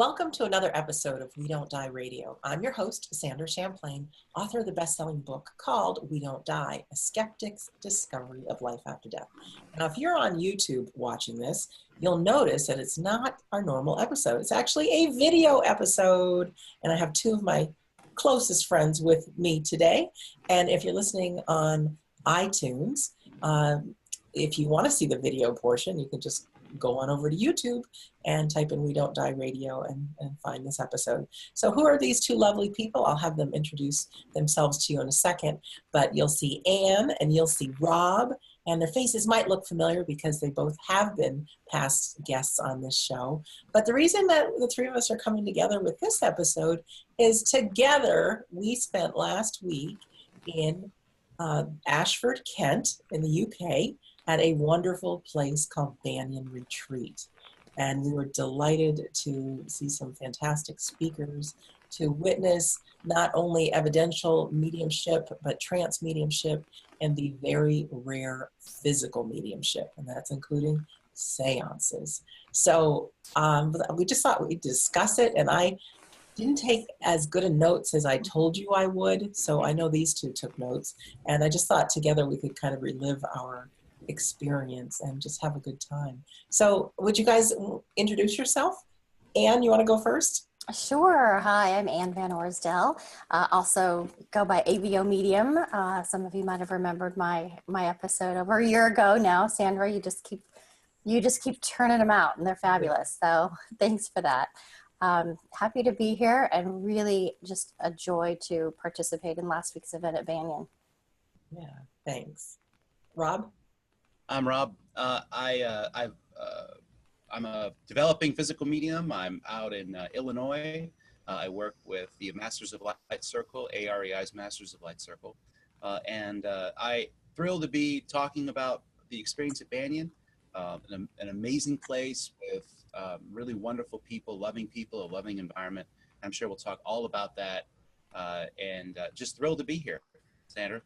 Welcome to another episode of We Don't Die Radio. I'm your host, Sandra Champlain, author of the best-selling book called We Don't Die, A Skeptic's Discovery of Life After Death. Now, if you're on YouTube watching this, you'll notice that it's not our normal episode. It's actually a video episode, and I have two of my closest friends with me today. And if you're listening on iTunes, if you want to see the video portion, you can just go on over to YouTube and type in We Don't Die Radio and find this episode. So who are these two lovely people? I'll have them introduce themselves to you in a second, but you'll see Anne and you'll see Rob, and their faces might look familiar because they both have been past guests on this show. But the reason that the three of us are coming together with this episode is together we spent last week in Ashford, Kent in the UK, at a wonderful place called Banyan Retreat. And we were delighted to see some fantastic speakers, to witness not only evidential mediumship, but trance mediumship and the very rare physical mediumship. And that's including seances. So we just thought we'd discuss it, and I didn't take as good a notes as I told you I would. So I know these two took notes, and I just thought together we could kind of relive our experience and just have a good time. So would you guys introduce yourself? Anne, you want to go first? Sure. Hi, I'm Anne Van Orsdell. Also go by AVO Medium. Some of you might have remembered my episode over a year ago now. Sandra, you just keep turning them out, and they're fabulous. So thanks for that. Happy to be here, and really just a joy to participate in last week's event at Banyan. Yeah, thanks. Rob? I'm Rob. I'm a developing physical medium. I'm out in Illinois. I work with the Masters of Light Circle, AREI's Masters of Light Circle. And I'm thrilled to be talking about the experience at Banyan, an amazing place with really wonderful people, a loving environment. I'm sure we'll talk all about that. And just thrilled to be here, Sandra.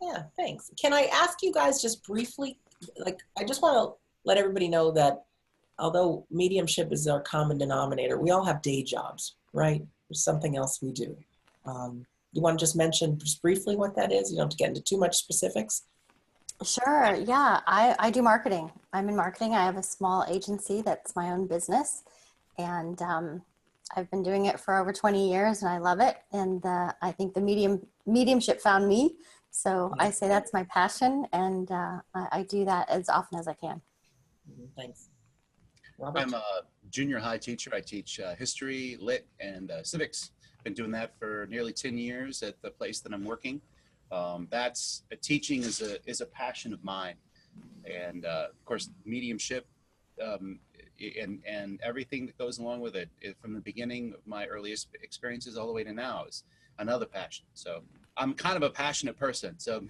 Yeah, thanks. Can I ask you guys just briefly, I just want to let everybody know that although mediumship is our common denominator, we all have day jobs, right? There's something else we do. You want to just mention just briefly what that is? You don't have to get into too much specifics. Sure. Yeah, I do marketing. I'm in marketing. I have a small agency that's my own business, and I've been doing it for over 20 years, and I love it. And I think the mediumship found me. So I say that's my passion, and I do that as often as I can. Thanks. Robert? I'm a junior high teacher. I teach history, lit, and civics. Been doing that for nearly 10 years at the place that I'm working. Teaching is a passion of mine, and of course mediumship and everything that goes along with it, from the beginning of my earliest experiences all the way to now, is another passion. So I'm kind of a passionate person. So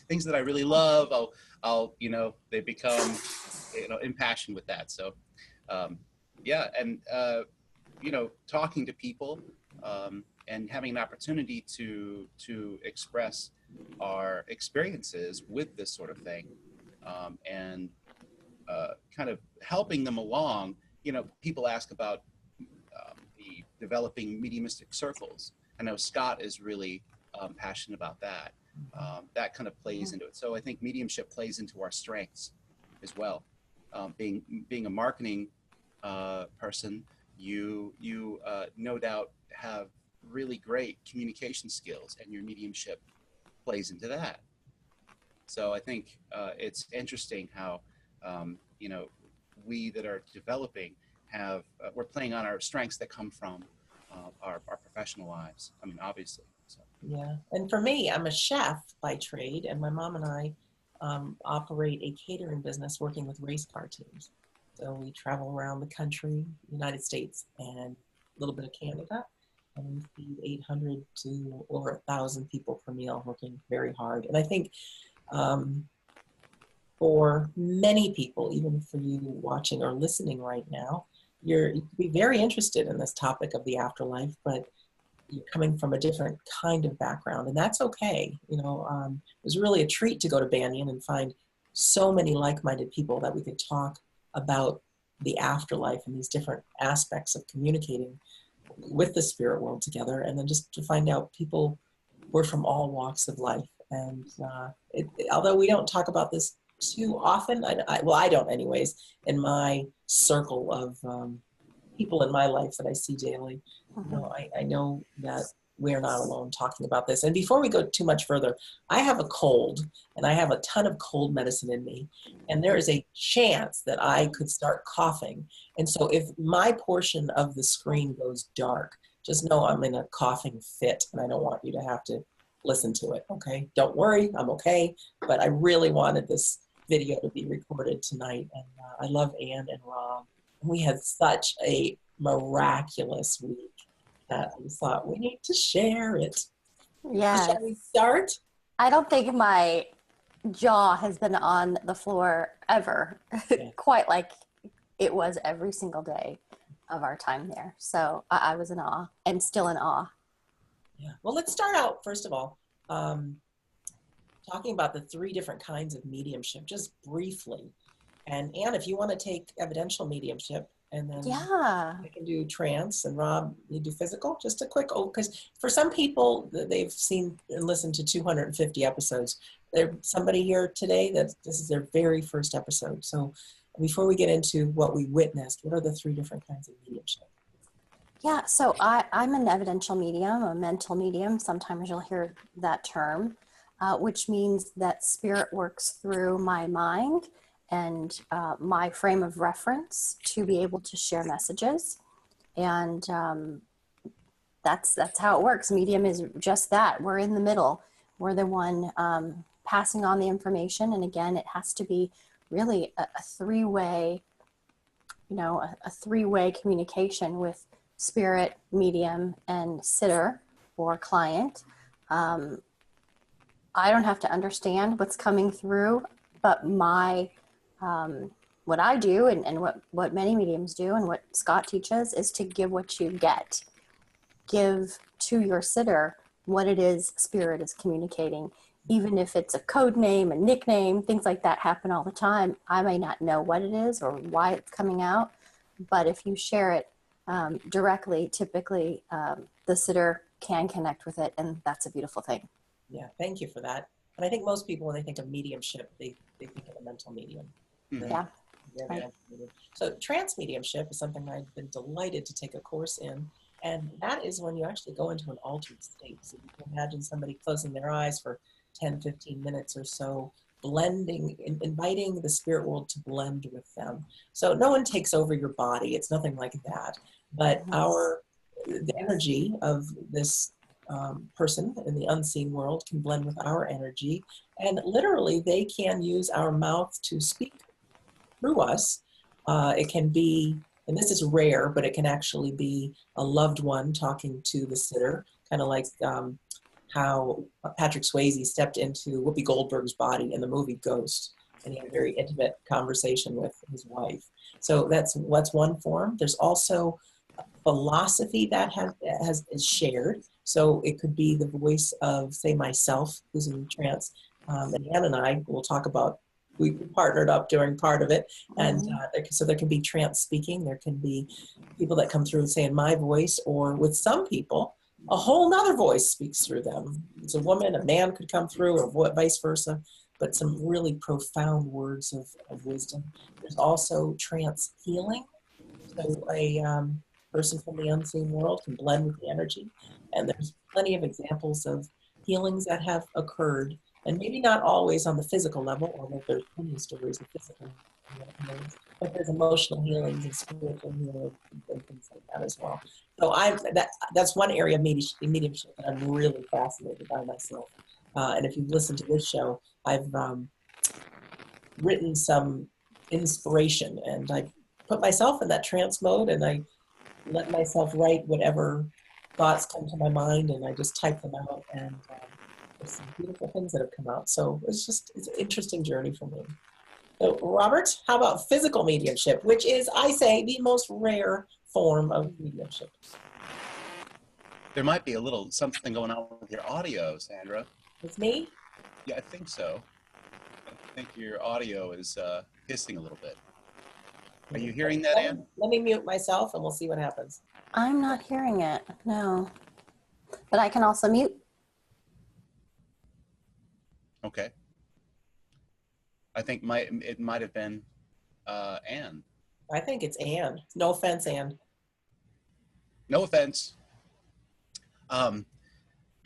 things that I really love, I'll they become, impassioned with that. So, talking to people and having an opportunity to express our experiences with this sort of thing, and kind of helping them along. People ask about the developing mediumistic circles. I know Scott is really passionate about that. That kind of plays into it. So I think mediumship plays into our strengths as well. Being a marketing person, you no doubt have really great communication skills, and your mediumship plays into that. So I think it's interesting how we that are developing we're playing on our strengths that come from our professional lives. I mean, obviously. So. Yeah, and for me, I'm a chef by trade, and my mom and I operate a catering business working with race car teams. So we travel around the country, United States, and a little bit of Canada, and we feed 800 to over 1,000 people per meal, working very hard. And I think for many people, even for you watching or listening right now, you'd be very interested in this topic of the afterlife, but you're coming from a different kind of background, and that's okay. It was really a treat to go to Banyan and find so many like-minded people that we could talk about the afterlife and these different aspects of communicating with the spirit world together, and then just to find out people were from all walks of life. And although we don't talk about this too often, well, I don't anyways, in my circle of people in my life that I see daily, you know, I know that we're not alone talking about this. And before we go too much further, I have a cold and I have a ton of cold medicine in me. And there is a chance that I could start coughing. And so if my portion of the screen goes dark, just know I'm in a coughing fit and I don't want you to have to listen to it. Okay. Don't worry. I'm okay. But I really wanted this video to be recorded tonight. And I love Ann and Rob. We had such a miraculous week that we thought we need to share it. Yeah. Shall we start? I don't think my jaw has been on the floor ever, quite like it was every single day of our time there. So I was in awe and still in awe. Yeah. Well, let's start out, first of all, talking about the 3 different kinds of mediumship, just briefly. And Anne, if you want to take evidential mediumship, and then I can do trance, and Rob, you do physical. Just a quick, because for some people, they've seen and listened to 250 episodes. There's somebody here today that this is their very first episode. So before we get into what we witnessed, what are the 3 different kinds of mediumship? Yeah, so I'm an evidential medium, a mental medium. Sometimes you'll hear that term, which means that spirit works through my mind and my frame of reference to be able to share messages. And that's how it works. Medium is just that. We're in the middle. We're the one passing on the information. And again, it has to be really a 3-way, a 3-way communication with spirit, medium, and sitter or client. I don't have to understand what's coming through, but what I do and what many mediums do and what Scott teaches is to give what you get. Give to your sitter what it is spirit is communicating. Even if it's a code name, a nickname, things like that happen all the time. I may not know what it is or why it's coming out, but if you share it directly, typically the sitter can connect with it, and that's a beautiful thing. Yeah, thank you for that. And I think most people, when they think of mediumship, they think of a mental medium. Yeah. Right. So trance mediumship is something I've been delighted to take a course in. And that is when you actually go into an altered state. So you can imagine somebody closing their eyes for 10, 15 minutes or so, blending, inviting the spirit world to blend with them. So no one takes over your body. It's nothing like that. But the energy of this person in the unseen world can blend with our energy. And literally, they can use our mouth to speak through us. It can be, and this is rare, but it can actually be a loved one talking to the sitter, kind of like how Patrick Swayze stepped into Whoopi Goldberg's body in the movie Ghost, and he had a very intimate conversation with his wife. So that's one form. There's also philosophy that is shared. So it could be the voice of, say, myself, who's in trance, and Ann and I will talk about, we partnered up during part of it. And so there can be trance speaking. There can be people that come through and say in my voice, or with some people, a whole nother voice speaks through them. It's a woman, a man could come through, or vice versa, but some really profound words of wisdom. There's also trance healing. So a person from the unseen world can blend with the energy. And there's plenty of examples of healings that have occurred, and maybe not always on the physical level, although there's plenty of stories of physical healings, but there's emotional healings and spiritual healings and things like that as well. So that's one area of mediumship that I'm really fascinated by myself. And if you've listened to this show, I've written some inspiration, and I put myself in that trance mode, and I let myself write whatever thoughts come to my mind, and I just type them out, and there's some beautiful things that have come out. So it's an interesting journey for me. So Robert, how about physical mediumship, which is, I say, the most rare form of mediumship? There might be a little something going on with your audio, Sandra. With me? Yeah, I think so. I think your audio is hissing a little bit. Are you hearing that, Ann? Let me mute myself and we'll see what happens. I'm not hearing it, no. But I can also mute. Okay. I think it might have been Ann. I think it's Ann. No offense, Ann. No offense.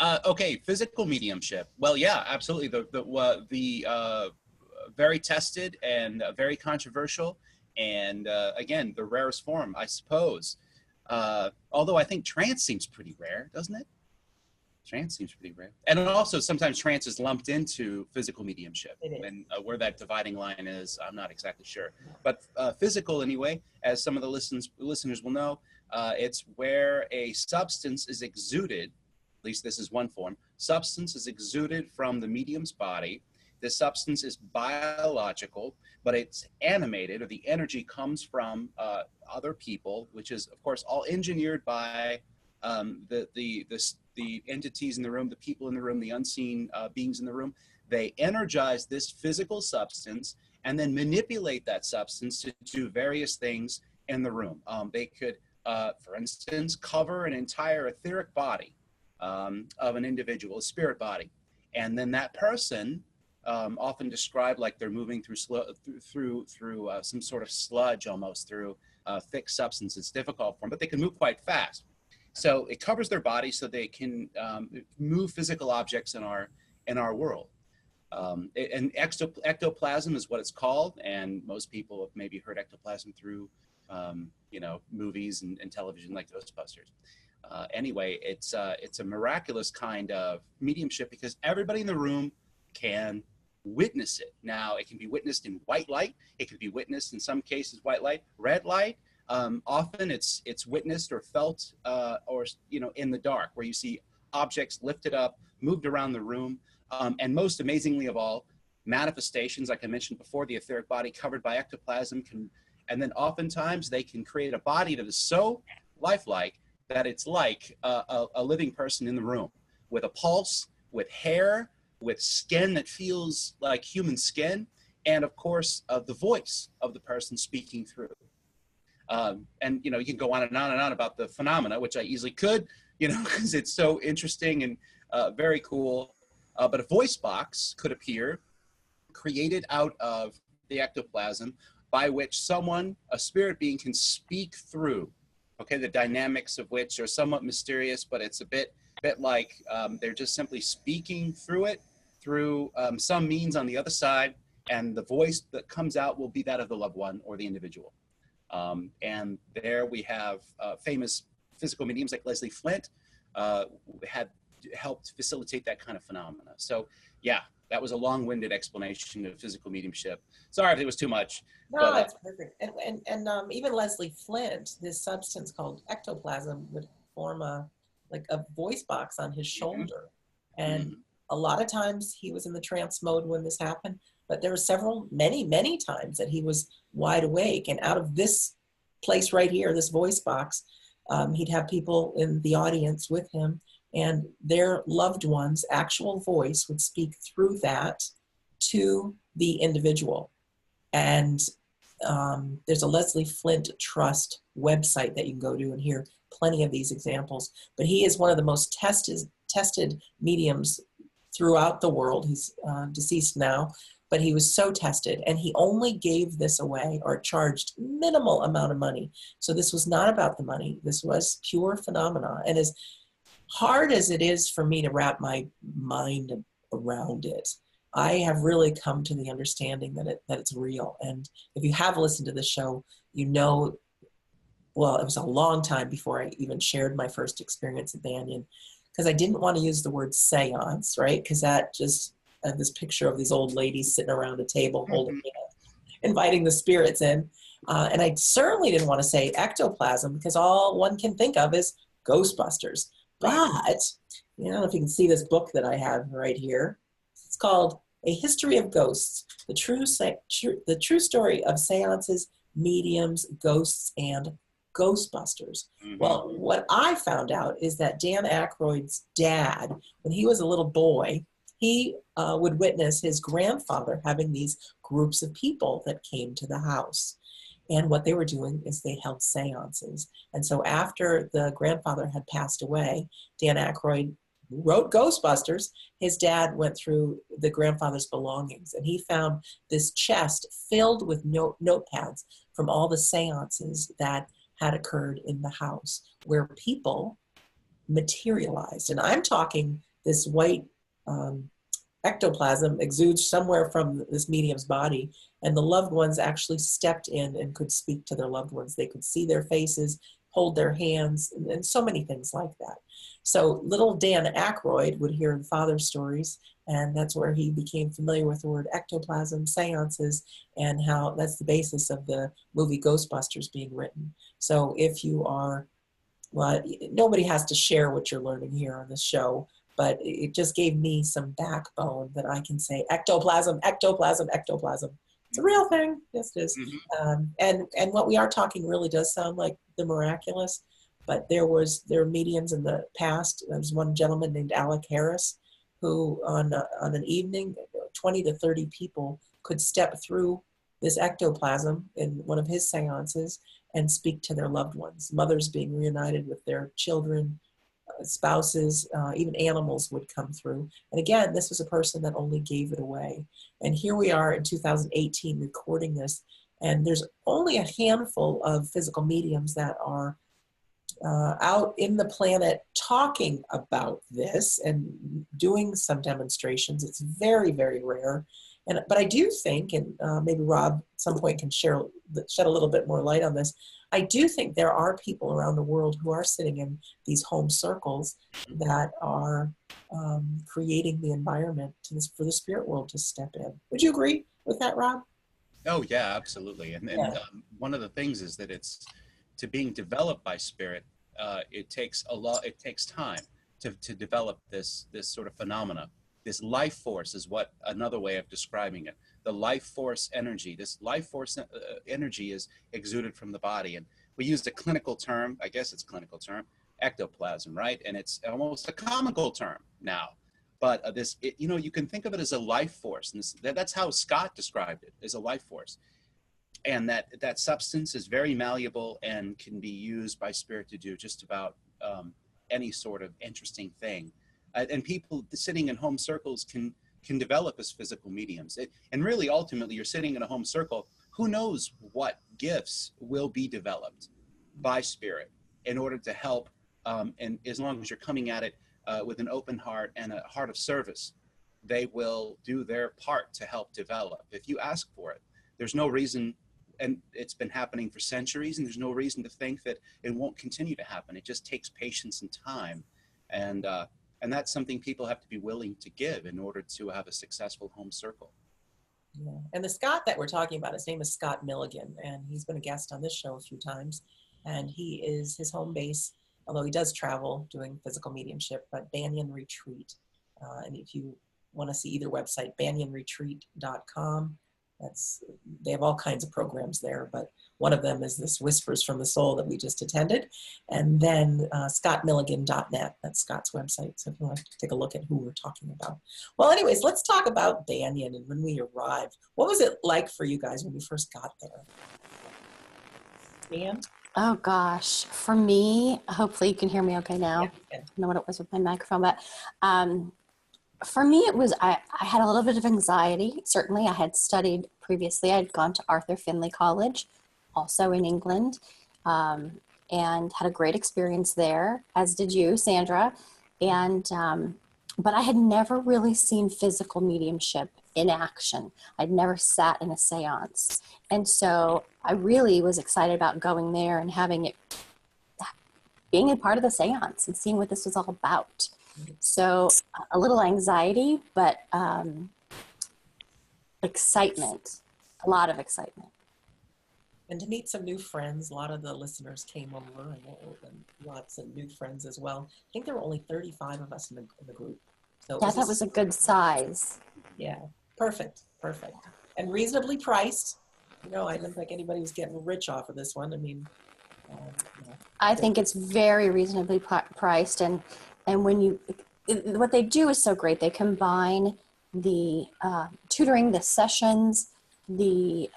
Okay, physical mediumship. Well, yeah, absolutely. The very tested and very controversial, and again, the rarest form, I suppose. Although I think trance seems pretty rare, doesn't it? Trance seems pretty rare. And also sometimes trance is lumped into physical mediumship. It is. And where that dividing line is, I'm not exactly sure. But physical anyway, as some of the listeners will know, it's where a substance is exuded, at least this is one form, substance is exuded from the medium's body. This substance is biological, but it's animated, or the energy comes from other people, which is, of course, all engineered by the entities in the room, the people in the room, the unseen beings in the room. They energize this physical substance and then manipulate that substance to do various things in the room. They could, for instance, cover an entire etheric body of an individual, a spirit body. And then that person, often described like they're moving through some sort of sludge, almost through thick substance. It's difficult for them, but they can move quite fast. So it covers their body so they can move physical objects in our world. And ectoplasm is what it's called, and most people have maybe heard ectoplasm through movies and television like Ghostbusters. Anyway, it's a miraculous kind of mediumship because everybody in the room can witness it. Now, it can be witnessed in white light. It can be witnessed in some cases white light, red light. Often it's witnessed or felt or in the dark, where you see objects lifted up, moved around the room, and most amazingly of all, manifestations, like I mentioned before, the etheric body covered by ectoplasm and then oftentimes they can create a body that is so lifelike that it's like a living person in the room, with a pulse, with hair, with skin that feels like human skin, and of course the voice of the person speaking through. And you can go on and on and on about the phenomena, which I easily could, because it's so interesting and very cool. But a voice box could appear, created out of the ectoplasm, by which someone, a spirit being, can speak through. Okay, the dynamics of which are somewhat mysterious, but it's a bit like they're just simply speaking through it, through some means on the other side, and the voice that comes out will be that of the loved one or the individual. And there we have famous physical mediums like Leslie Flint had helped facilitate that kind of phenomena. So yeah, that was a long-winded explanation of physical mediumship. Sorry if it was too much. No, but, that's perfect. And even Leslie Flint, this substance called ectoplasm would form a voice box on his shoulder. And a lot of times he was in the trance mode when this happened, but there were many times that he was wide awake. And out of this place right here, this voice box, he'd have people in the audience with him, and their loved one's actual voice would speak through that to the individual. And there's a Leslie Flint Trust website that you can go to and hear plenty of these examples. But he is one of the most tested mediums throughout the world. He's deceased now, but he was so tested, and he only gave this away or charged minimal amount of money. So this was not about the money. This was pure phenomena. And as hard as it is for me to wrap my mind around it, I have really come to the understanding that it's real. And if you have listened to the show, well, it was a long time before I even shared my first experience at Banyan, because I didn't want to use the word seance, right? Because that just, this picture of these old ladies sitting around a table holding hands, inviting the spirits in. And I certainly didn't want to say ectoplasm, because all one can think of is Ghostbusters. But, I don't know if you can see this book that I have right here. It's called A History of Ghosts, the true story of seances, mediums, ghosts, and Ghostbusters. Well, what I found out is that Dan Aykroyd's dad, when he was a little boy, he would witness his grandfather having these groups of people that came to the house. And what they were doing is they held seances. And so after the grandfather had passed away, Dan Aykroyd, who wrote Ghostbusters, his dad went through the grandfather's belongings, and he found this chest filled with notepads from all the seances that had occurred in the house, where people materialized. And I'm talking this white ectoplasm exudes somewhere from this medium's body, and the loved ones actually stepped in and could speak to their loved ones. They could see their faces, hold their hands, and so many things like that. So little Dan Aykroyd would hear father's stories, and that's where he became familiar with the word ectoplasm, seances, and how that's the basis of the movie Ghostbusters being written. So if you are, well, nobody has to share what you're learning here on this show, but it just gave me some backbone that I can say ectoplasm, ectoplasm, ectoplasm. It's a real thing. Yes, it is. Mm-hmm. And what we are talking really does sound like the miraculous, but there were mediums in the past. There was one gentleman named Alec Harris who on an evening, 20 to 30 people could step through this ectoplasm in one of his seances and speak to their loved ones, mothers being reunited with their children, spouses, even animals would come through. And again, this was a person that only gave it away. And here we are in 2018 recording this, and there's only a handful of physical mediums that are out in the planet talking about this and doing some demonstrations. It's very, very rare. But I do think, and maybe Rob at some point can shed a little bit more light on this, I do think there are people around the world who are sitting in these home circles that are creating the environment for the spirit world to step in. Would you agree with that, Rob? Oh yeah, absolutely. And one of the things is that it's to being developed by spirit. It takes time to develop this sort of phenomena. This life force is what another way of describing it. The life force energy. This life force energy is exuded from the body, and we used a clinical term. I guess it's a clinical term, ectoplasm, right? And it's almost a comical term now. But you can think of it as a life force, and that's how Scott described it, as a life force. And that substance is very malleable and can be used by spirit to do just about any sort of interesting thing. And people sitting in home circles can develop as physical mediums. And really, ultimately, you're sitting in a home circle. Who knows what gifts will be developed by spirit in order to help? And as long as you're coming at it with an open heart and a heart of service, they will do their part to help develop. If you ask for it, there's no reason, and it's been happening for centuries, and there's no reason to think that it won't continue to happen. It just takes patience and time. And that's something people have to be willing to give in order to have a successful home circle. Yeah. And the Scott that we're talking about, his name is Scott Milligan, and he's been a guest on this show a few times. And his home base, although he does travel doing physical mediumship, but Banyan Retreat. And if you want to see either website, banyanretreat.com. They have all kinds of programs there, but one of them is this Whispers from the Soul that we just attended. And then scottmilligan.net, that's Scott's website. So if you want to take a look at who we're talking about. Well, anyways, let's talk about Banyan and when we arrived. What was it like for you guys when you first got there? Dan? Oh gosh, for me, hopefully you can hear me okay now. Yeah. I don't know what it was with my microphone, but for me, it was, I had a little bit of anxiety. Certainly, I had studied previously. I had gone to Arthur Findlay College, also in England, and had a great experience there, as did you, Sandra. And, but I had never really seen physical mediumship in action. I'd never sat in a seance. And so I really was excited about going there and being a part of the seance and seeing what this was all about. So a little anxiety, but excitement, a lot of excitement. And to meet some new friends. A lot of the listeners came over and lots of new friends as well. I think there were only 35 of us in the group. So yeah, that was a good size. Yeah, perfect. And reasonably priced. I don't think anybody was getting rich off of this one. I mean, I think it's very reasonably priced, and what they do is so great. They combine the tutoring, the sessions, the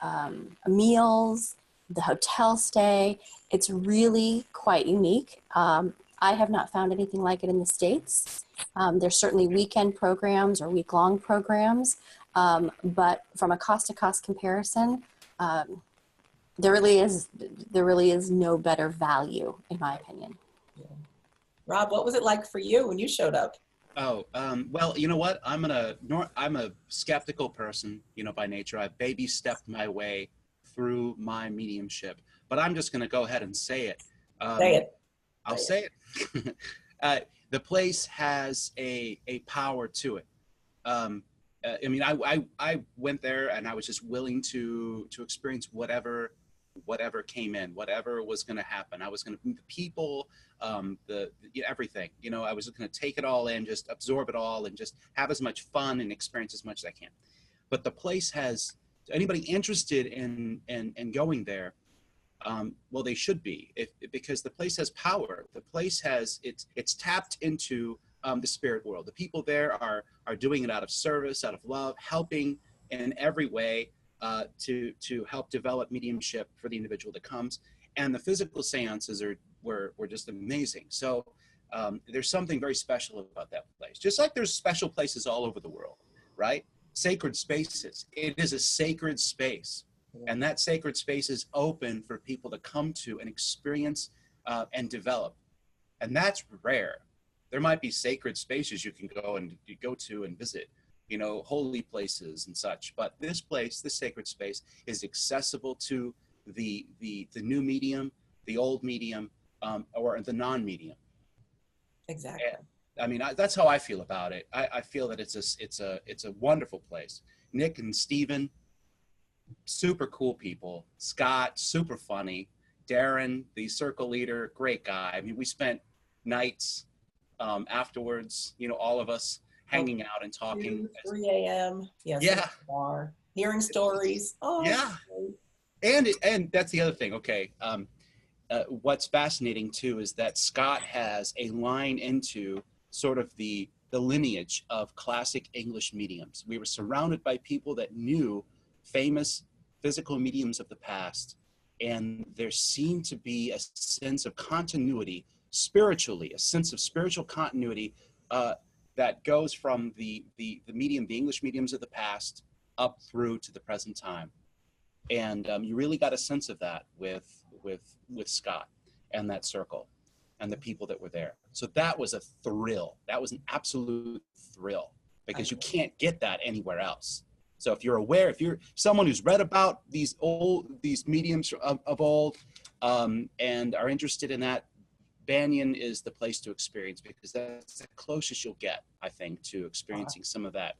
meals, the hotel stay. It's really quite unique. I have not found anything like it in the States. There's certainly weekend programs or week-long programs, but from a cost-to-cost comparison, there really is no better value, in my opinion. Yeah. Rob, what was it like for you when you showed up? Oh, well, you know what? I'm a skeptical person, you know, by nature. I baby stepped my way through my mediumship, but I'm just going to go ahead and say it. Say it. I'll say it. The place has a power to it. I mean, I went there and I was just willing to experience whatever came in, whatever was going to happen. I was going to meet the people, everything. You know, I was just going to take it all in, just absorb it all, and just have as much fun and experience as much as I can. But the place has anybody interested in going there. Well, they should be, because the place has power. The place has it's tapped into the spirit world. The people there are doing it out of service, out of love, helping in every way to help develop mediumship for the individual that comes. And the physical seances were just amazing. So there's something very special about that place. Just like there's special places all over the world, right? Sacred spaces. It is a sacred space. And that sacred space is open for people to come to and experience and develop. And that's rare. There might be sacred spaces you can go to and visit, you know, holy places and such. But this place, this sacred space, is accessible to the new medium, the old medium, or the non-medium. Exactly. And, I mean, that's how I feel about it. I feel that it's a wonderful place. Nick and Steven, super cool people. Scott, super funny. Darren, the circle leader, great guy. I mean, we spent nights afterwards, you know, all of us hanging out and talking. 3 a.m. Yes, yeah. Bar, hearing stories. Oh, yeah. And that's the other thing. Okay. What's fascinating too is that Scott has a line into sort of the lineage of classic English mediums. We were surrounded by people that knew famous physical mediums of the past, and there seemed to be a sense of continuity spiritually, a sense of spiritual continuity that goes from the English mediums of the past up through to the present time. And you really got a sense of that with Scott and that circle and the people that were there. So that was a thrill. That was an absolute thrill, because you can't get that anywhere else. So if you're someone who's read about these mediums of old and are interested in that, Banyan is the place to experience, because that's the closest you'll get, I think, to experiencing some of that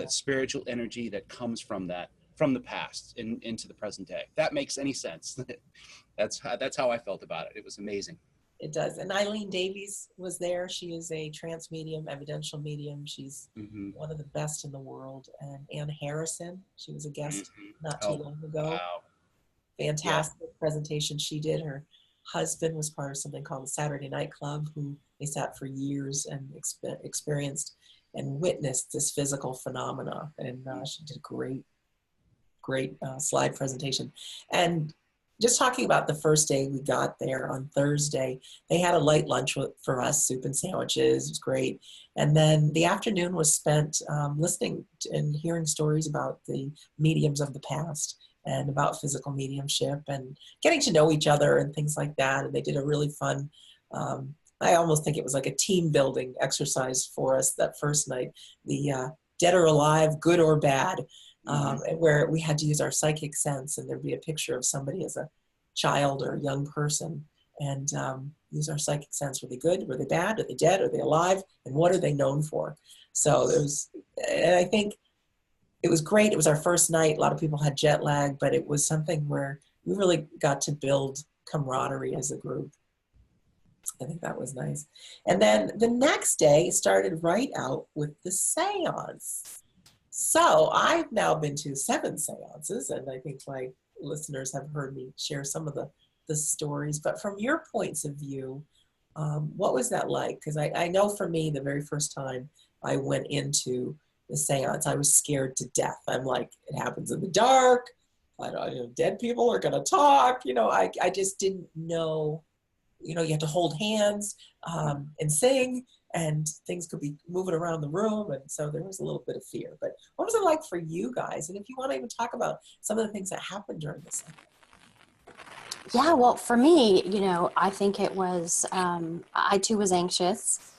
spiritual energy that comes from the past into the present day. If that makes any sense. That's how I felt about it. It was amazing. It does. And Eileen Davies was there. She is a trance medium, evidential medium. She's one of the best in the world. And Ann Harrison, she was a guest not too long ago. Wow. Fantastic presentation she did. Her husband was part of something called the Saturday Night Club, who they sat for years and experienced and witnessed this physical phenomena. And she did a great slide presentation. And just talking about the first day we got there on Thursday, they had a light lunch for us, soup and sandwiches. It was great. And then the afternoon was spent listening and hearing stories about the mediums of the past and about physical mediumship and getting to know each other and things like that. And they did a really fun, I almost think it was like a team building exercise for us that first night, the dead or alive, good or bad. Where we had to use our psychic sense, and there'd be a picture of somebody as a child or a young person, and use our psychic sense. Were they good? Were they bad? Are they dead? Are they alive? And what are they known for? So and I think it was great. It was our first night. A lot of people had jet lag, but it was something where we really got to build camaraderie as a group. I think that was nice. And then the next day started right out with the seance. So I've now been to 7 seances, and I think my listeners have heard me share some of the stories. But from your points of view, what was that like? Because I know for me, the very first time I went into the seance, I was scared to death. I'm like, it happens in the dark. I don't know, dead people are going to talk. I just didn't know, you had to hold hands and sing, and things could be moving around the room. And so there was a little bit of fear. But what was it like for you guys? And if you want to even talk about some of the things that happened during this. Yeah, well, for me, I think it was, I too was anxious,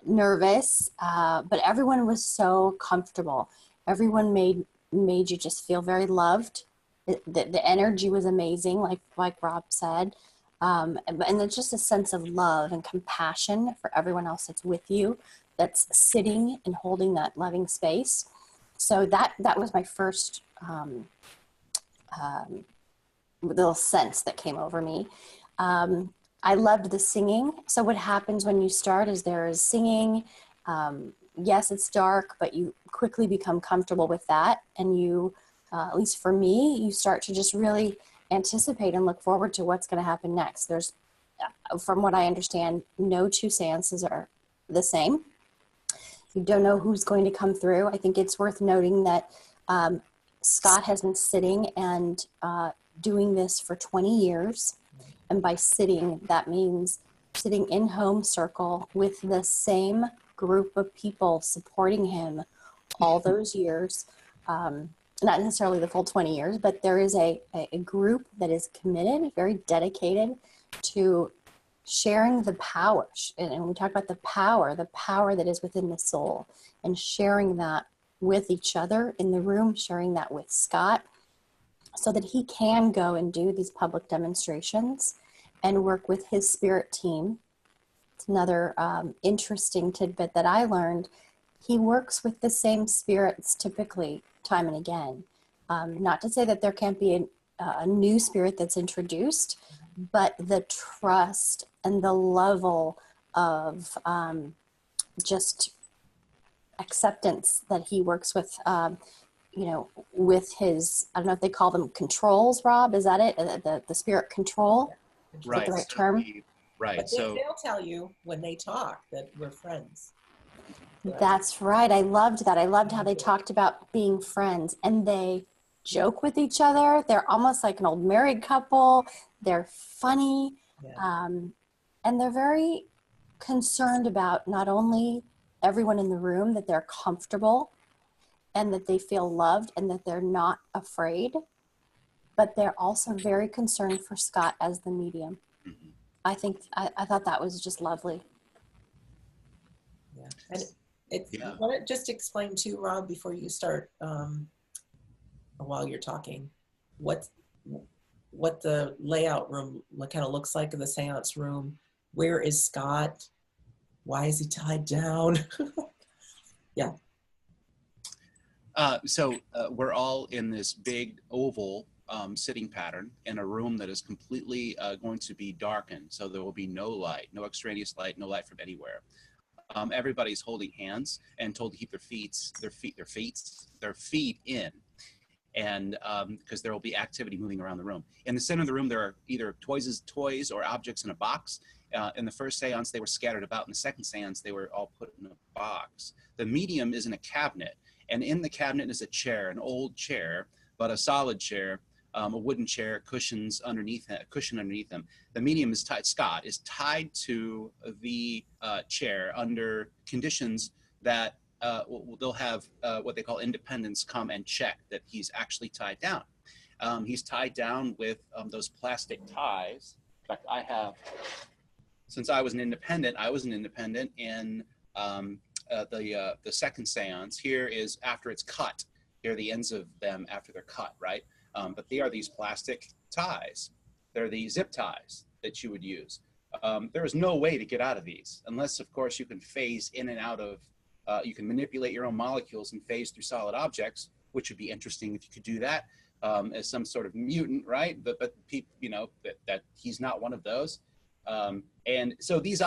nervous, but everyone was so comfortable. Everyone made you just feel very loved. The energy was amazing, like Rob said. And there's just a sense of love and compassion for everyone else that's with you, that's sitting and holding that loving space. So that was my first little sense that came over me. I loved the singing. So what happens when you start is there is singing. Yes, it's dark, but you quickly become comfortable with that. And you, at least for me, you start to just really anticipate and look forward to what's going to happen next. There's, from what I understand, no two seances are the same. You don't know who's going to come through. I think it's worth noting that Scott has been sitting and doing this for 20 years. And by sitting, that means sitting in home circle with the same group of people supporting him all those years. Not necessarily the full 20 years, but there is a group that is committed, very dedicated to sharing the power. And we talk about the power that is within the soul, and sharing that with each other in the room, sharing that with Scott, so that he can go and do these public demonstrations and work with his spirit team. It's another interesting tidbit that I learned. He works with the same spirits typically time and again. Not to say that there can't be a new spirit that's introduced, but the trust and the level of just acceptance that he works with, with his, I don't know if they call them controls, Rob, is that it? The spirit control? Right. The right term? Right. But So they'll tell you when they talk that we're friends. That's right. I loved that. I loved how they talked about being friends, and they joke with each other. They're almost like an old married couple. They're funny. Yeah. And they're very concerned about not only everyone in the room, that they're comfortable and that they feel loved and that they're not afraid, but they're also very concerned for Scott as the medium. Mhm. I thought that was just lovely. Yeah. And Yeah. I want to just explain too, Rob, before you start, while you're talking, what the layout room kind of looks like in the seance room. Where is Scott? Why is he tied down? Yeah. So we're all in this big oval sitting pattern in a room that is completely going to be darkened. So there will be no light, no extraneous light, no light from anywhere. Everybody's holding hands and told to keep their feet in, and because there will be activity moving around the room. In the center of the room, there are either toys or objects in a box. In the first seance, they were scattered about. In the second seance, they were all put in a box. The medium is in a cabinet, and in the cabinet is a chair, an old chair, but a solid chair, a wooden chair, cushion underneath him. The medium is tied, Scott is tied to the chair under conditions that they'll have what they call independents come and check that he's actually tied down. He's tied down with those plastic ties. In fact, I have, since I was an independent in the second seance. Here is after it's cut. Here are the ends of them after they're cut, right? But they are these plastic ties. They're the zip ties that you would use. There is no way to get out of these unless, of course, you can phase in and out of, you can manipulate your own molecules and phase through solid objects, which would be interesting if you could do that as some sort of mutant, right? But that he's not one of those. And so these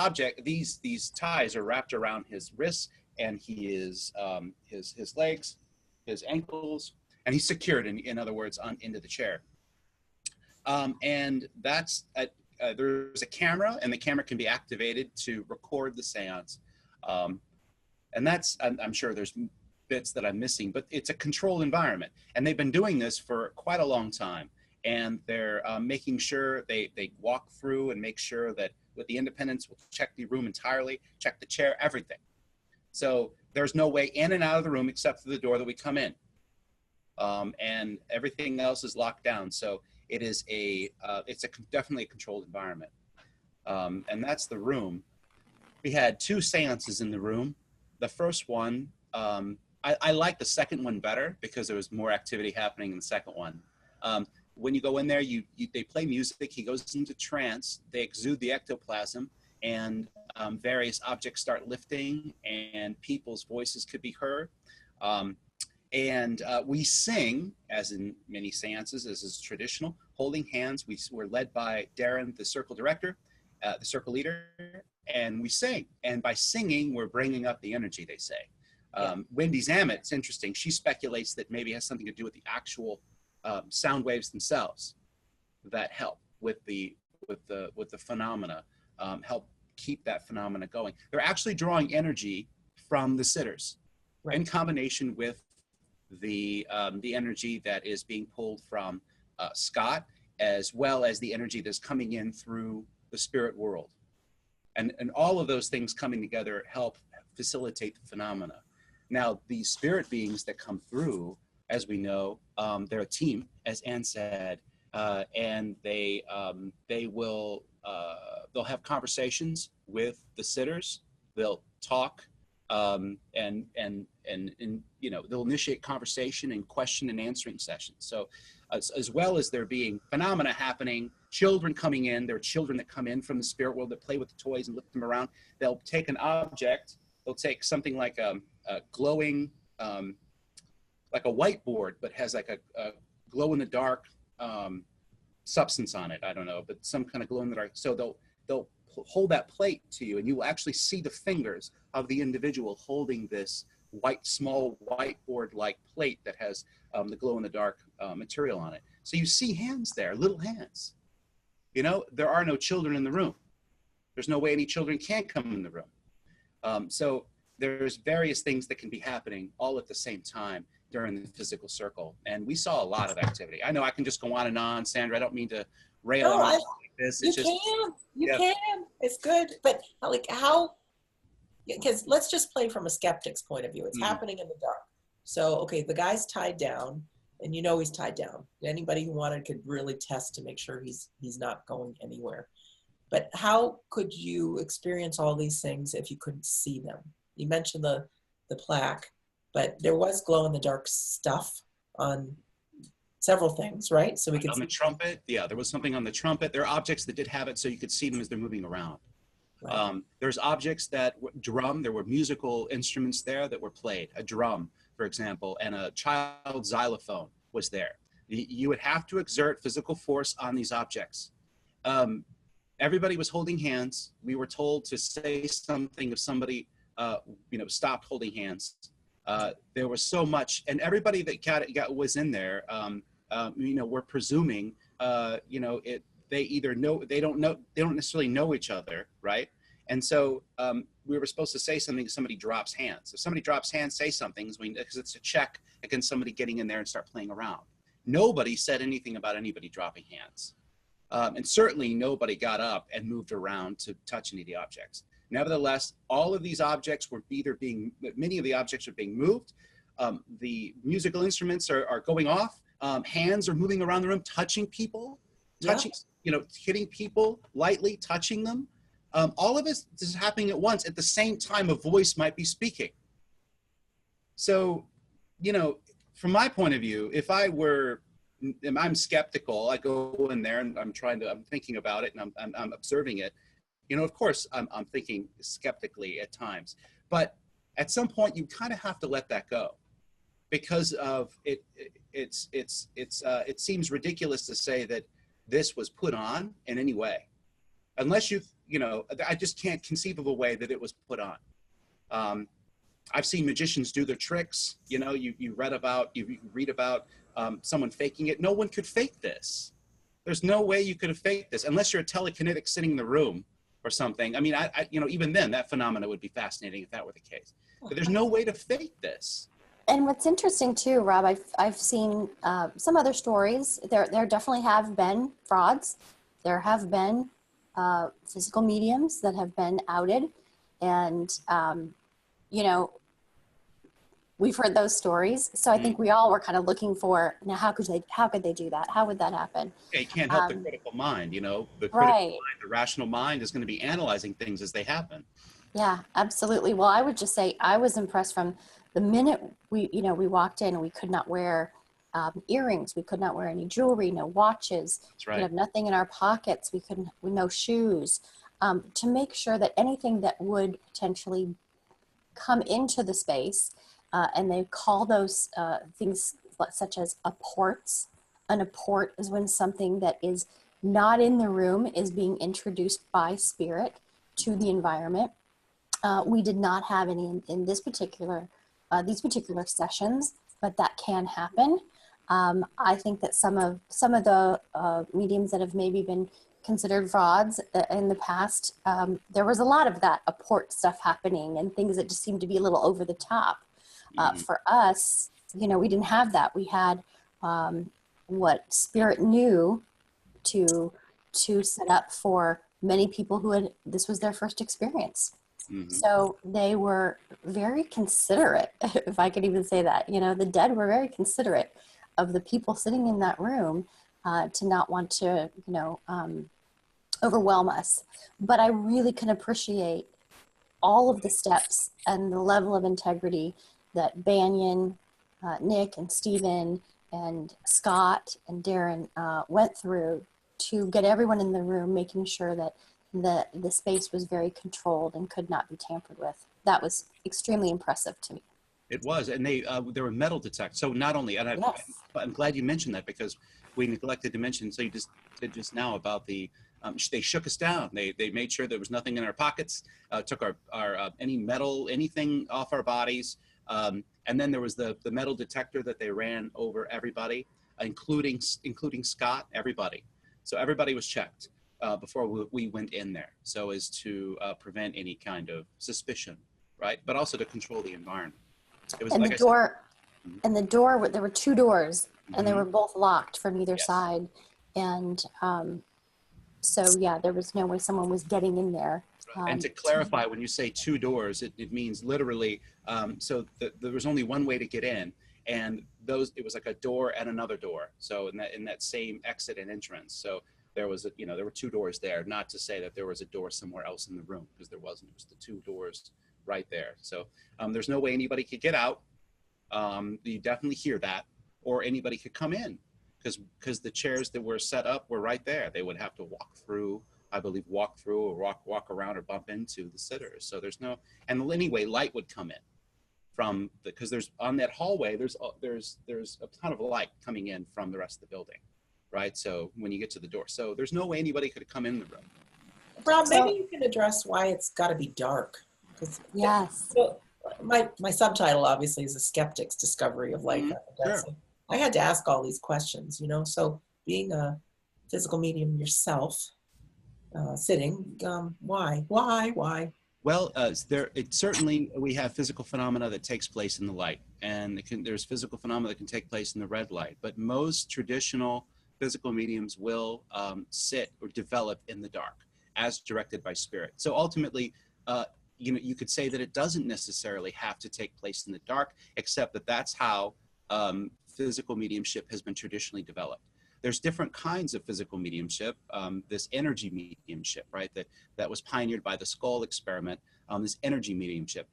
ties are wrapped around his wrists, and he is his legs, his ankles, and he's secured, in other words, into the chair. And that's there's a camera, and the camera can be activated to record the seance. And that's, I'm sure there's bits that I'm missing, but it's a controlled environment. And they've been doing this for quite a long time. And they're making sure they walk through and make sure that with the independents, we'll check the room entirely, check the chair, everything. So there's no way in and out of the room except for the door that we come in. And everything else is locked down. So it is definitely a controlled environment. And that's the room. We had 2 seances in the room. The first one, I like the second one better because there was more activity happening in the second one. When you go in there, they play music. He goes into trance. They exude the ectoplasm, and various objects start lifting, and people's voices could be heard. And we sing, as in many seances, as is traditional, holding hands. We're led by Darren, the circle director, the circle leader, and we sing. And by singing, we're bringing up the energy, they say. Wendy Zamet, it's interesting. She speculates that maybe it has something to do with the actual sound waves themselves that help with the phenomena, help keep that phenomena going. They're actually drawing energy from the sitters, right, in combination with the energy that is being pulled from Scott, as well as the energy that's coming in through the spirit world. And all of those things coming together help facilitate the phenomena. Now, these spirit beings that come through, as we know, they're a team, as Anne said, and they'll have conversations with the sitters. They'll talk, and you know, they'll initiate conversation and question and answering sessions. So, as well as there being phenomena happening, children coming in, there are children that come in from the spirit world that play with the toys and lift them around. They'll take an object. They'll take something like a glowing, like a whiteboard, but has like a glow in the dark substance on it. I don't know, but some kind of glow in the dark. So they'll hold that plate to you, and you will actually see the fingers of the individual holding this small whiteboard-like plate that has the glow in the dark material on it. So you see hands there, little hands. You know, there are no children in the room. There's no way any children can come in the room. So there's various things that can be happening all at the same time during the physical circle. And we saw a lot of activity. I know I can just go on and on, Sandra. I don't mean to rail on like this. It's You can. It's good. But like how, because let's just play from a skeptic's point of view. It's happening in the dark. So, okay, the guy's tied down, and you know he's tied down. Anybody who wanted could really test to make sure he's not going anywhere. But how could you experience all these things if you couldn't see them? You mentioned the plaque, but there was glow in the dark stuff on several things, right? So we could on the trumpet. Yeah, there was something on the trumpet. There are objects that did have it, so you could see them as they're moving around. Right. There's objects that there were musical instruments there that were played. A drum, for example, and a child xylophone was there. You would have to exert physical force on these objects. Everybody was holding hands. We were told to say something if somebody, stopped holding hands. There was so much, and everybody that was in there, we're presuming, they don't necessarily know each other, right? And so we were supposed to say something if somebody drops hands. If somebody drops hands, say something, because it's a check against somebody getting in there and start playing around. Nobody said anything about anybody dropping hands. And certainly nobody got up and moved around to touch any of the objects. Nevertheless, all of these objects were many of the objects are being moved. The musical instruments are going off. Hands are moving around the room, touching people, hitting people lightly, touching them. All of this is happening at once. At the same time, a voice might be speaking. So, from my point of view, if I'm skeptical, I go in there and I'm thinking about it and I'm observing it. Of course, I'm thinking skeptically at times, but at some point you kind of have to let that go, because of it. It seems ridiculous to say that this was put on in any way, unless I just can't conceive of a way that it was put on. I've seen magicians do their tricks. You read about someone faking it. No one could fake this. There's no way you could have faked this unless you're a telekinetic sitting in the room or something. I mean, even then, that phenomena would be fascinating if that were the case. But there's no way to fake this. And what's interesting too, Rob, I've seen some other stories. There definitely have been frauds. There have been physical mediums that have been outed, and you know, we've heard those stories. So I think we all were kind of looking for, now how could they do that? How would that happen? Yeah, you can't help the critical mind. You know, the critical Right. mind, the rational mind is going to be analyzing things as they happen. Yeah, absolutely. Well, I would just say I was impressed from the minute we walked in. We could not wear earrings. We could not wear any jewelry, no watches. That's We right. could have nothing in our pockets. We couldn't, no shoes. To make sure that anything that would potentially come into the space, and they call those things such as apports. An apport is when something that is not in the room is being introduced by spirit to the environment. We did not have any in this particular, these particular sessions, but that can happen. I think that some of the mediums that have maybe been considered frauds in the past, there was a lot of that apport stuff happening and things that just seemed to be a little over the top. For us, we didn't have that. We had what spirit knew to set up for many people who this was their first experience. So they were very considerate, if I could even say that. The dead were very considerate of the people sitting in that room, to not want to, overwhelm us. But I really can appreciate all of the steps and the level of integrity that Banyan, Nick and Stephen and Scott and Darren went through to get everyone in the room, making sure that the space was very controlled and could not be tampered with. That was extremely impressive to me. It was, and there were metal detectors. So not only, and I'm glad you mentioned that, because we neglected to mention. So you just did just now about the. They shook us down. They made sure there was nothing in our pockets. Took our any metal, anything off our bodies. And then there was the metal detector that they ran over everybody, including Scott. Everybody. So everybody was checked before we went in there, so as to prevent any kind of suspicion, right? But also to control the environment. It was, and like the door, and the door, there were two doors, and they were both locked from either side, and so yeah, there was no way someone was getting in there. And to clarify, when you say two doors, it means literally. So there was only one way to get in, and it was like a door and another door. So in that same exit and entrance. So there was there were two doors there. Not to say that there was a door somewhere else in the room, because there wasn't. It was the two doors right there. So there's no way anybody could get out. You definitely hear that, or anybody could come in, because the chairs that were set up were right there. They would have to walk through or walk around or bump into the sitters. So there's no, and anyway, light would come in from because there's on that hallway, there's a ton of light coming in from the rest of the building, right? So when you get to the door, so there's no way anybody could come in the room. Rob, maybe you can address why it's got to be dark. Yes. So my subtitle obviously is A Skeptic's Discovery of Life After Death. Sure. So I had to ask all these questions, so being a physical medium yourself, sitting, why? Well, certainly we have physical phenomena that takes place in the light, and there's physical phenomena that can take place in the red light. But most traditional physical mediums will sit or develop in the dark, as directed by spirit. So ultimately, you could say that it doesn't necessarily have to take place in the dark, except that that's how physical mediumship has been traditionally developed. There's different kinds of physical mediumship. This energy mediumship, right? That was pioneered by the skull experiment. This energy mediumship,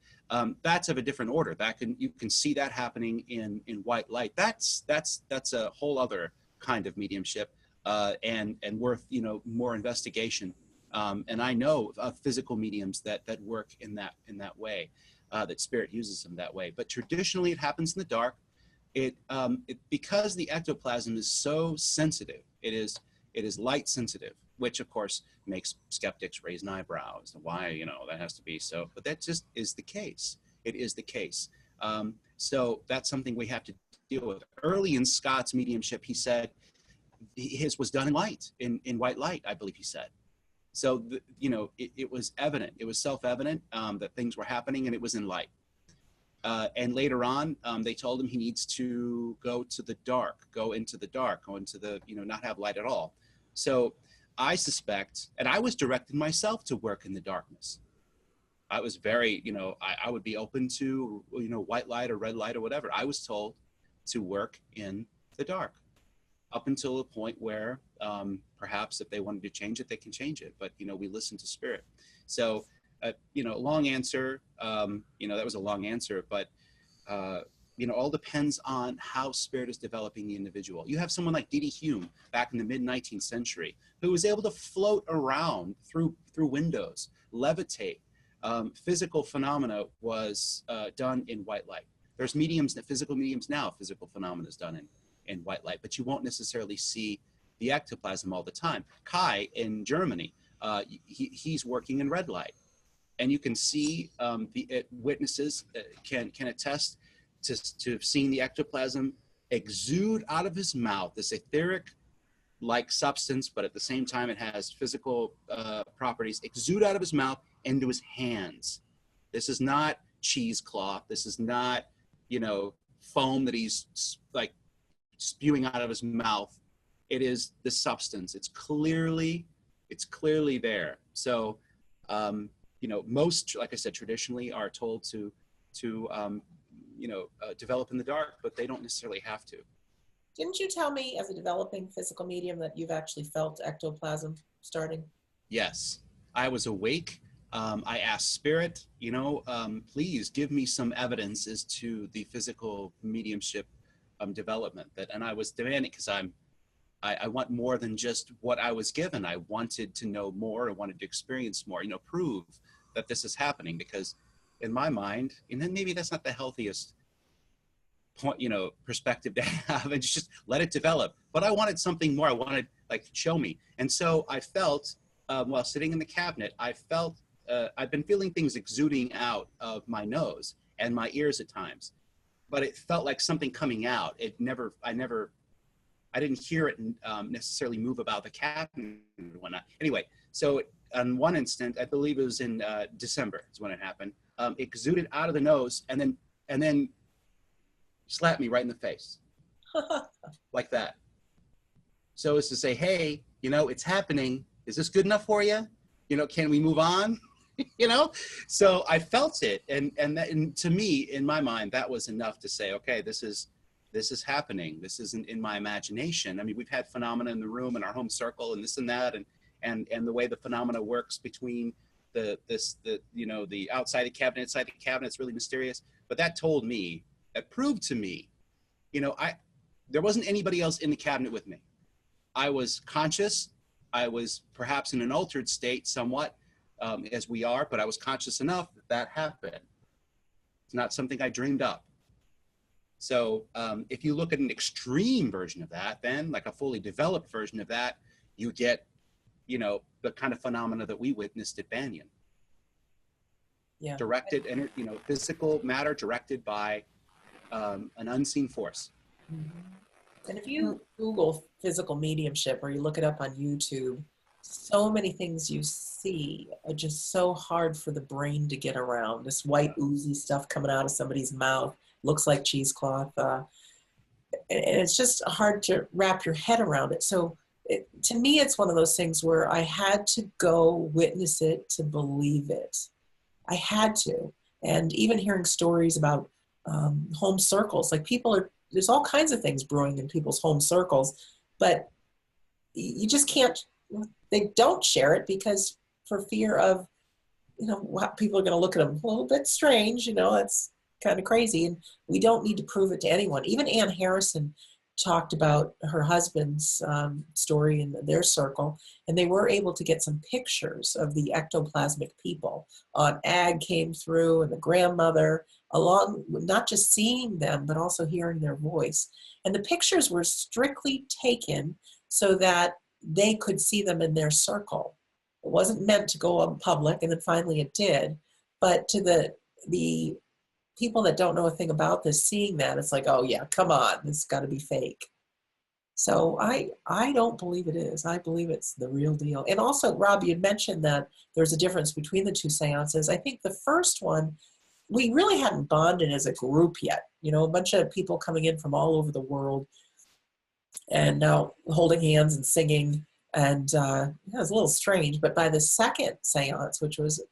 that's of a different order. You can see that happening in white light. That's a whole other kind of mediumship, and worth more investigation. And I know of physical mediums that work in that way, that spirit uses them that way. But traditionally, it happens in the dark. Because the ectoplasm is so sensitive, it is light sensitive, which of course makes skeptics raise an eyebrow as to why that has to be so. But that just is the case. It is the case. So that's something we have to deal with. Early in Scott's mediumship, he said his was done in light, in white light, I believe he said. So it was evident. It was self-evident that things were happening, and it was in light. And later on, they told him he needs to go to the dark, go into the, not have light at all. So I suspect, and I was directing myself to work in the darkness. I was very, I would be open to, white light or red light or whatever. I was told to work in the dark up until a point where perhaps if they wanted to change it, they can change it. But, we listen to spirit. So, long answer, that was a long answer, but, all depends on how spirit is developing the individual. You have someone like D.D. Hume back in the mid-19th century who was able to float around through windows, levitate. Physical phenomena was done in white light. There's physical mediums now, physical phenomena is done in white light, but you won't necessarily see the ectoplasm all the time. Kai in Germany, he's working in red light. And you can see witnesses can attest to seeing the ectoplasm exude out of his mouth, this etheric-like substance, but at the same time it has physical properties, exude out of his mouth into his hands. This is not cheesecloth. This is not, foam that he's like spewing out of his mouth. It is the substance. It's clearly there. So, most, like I said, traditionally are told to develop in the dark, but they don't necessarily have to. Didn't you tell me as a developing physical medium that you've actually felt ectoplasm starting? Yes, I was awake. I asked spirit, please give me some evidence as to the physical mediumship development and I was demanding, because I want more than just what I was given. I wanted to know more. I wanted to experience more, prove that this is happening, because in my mind, and then maybe that's not the healthiest point, perspective to have, and just let it develop. But I wanted something more. I wanted, show me. And so I felt, while sitting in the cabinet, I've been feeling things exuding out of my nose and my ears at times, but it felt like something coming out. I didn't hear it necessarily move about the cabinet and whatnot. Anyway, so on one instant, I believe it was in December is when it happened. It exuded out of the nose and then slapped me right in the face, like that. So as to say, hey, it's happening. Is this good enough for you? Can we move on? So I felt it, and to me, in my mind, that was enough to say, okay, this is happening. This isn't in my imagination. I mean, we've had phenomena in the room, in our home circle, and this and that, and the way the phenomena works between the outside the cabinet, inside the cabinet, it's really mysterious. But that proved to me, there wasn't anybody else in the cabinet with me. I was conscious. I was perhaps in an altered state somewhat, as we are, but I was conscious enough that happened. It's not something I dreamed up. So if you look at an extreme version of that, then like a fully developed version of that, you get, the kind of phenomena that we witnessed at Banyan. Yeah. Directed, physical matter directed by an unseen force. And if you Google physical mediumship or you look it up on YouTube, so many things you see are just so hard for the brain to get around. This white oozy stuff coming out of somebody's mouth looks like cheesecloth. And it's just hard to wrap your head around it. So to me, it's one of those things where I had to go witness it to believe it. I had to. And even hearing stories about home circles, like there's all kinds of things brewing in people's home circles, but you just can't, they don't share it because for fear of, what people are going to look at them a little bit strange, that's kind of crazy. And we don't need to prove it to anyone. Even Ann Harrison talked about her husband's story in their circle, and they were able to get some pictures of the ectoplasmic people. Ag came through, and the grandmother, along not just seeing them, but also hearing their voice. And the pictures were strictly taken so that they could see them in their circle. It wasn't meant to go on public, and then finally it did. But to the people that don't know a thing about this, seeing that, it's like, oh yeah, come on, this has got to be fake. So I don't believe it is. I believe it's the real deal. And also, Rob, you had mentioned that there's a difference between the two seances. I think the first one, we really hadn't bonded as a group yet. You know, a bunch of people coming in from all over the world and now holding hands and singing. And it was a little strange, but by the second seance, which was it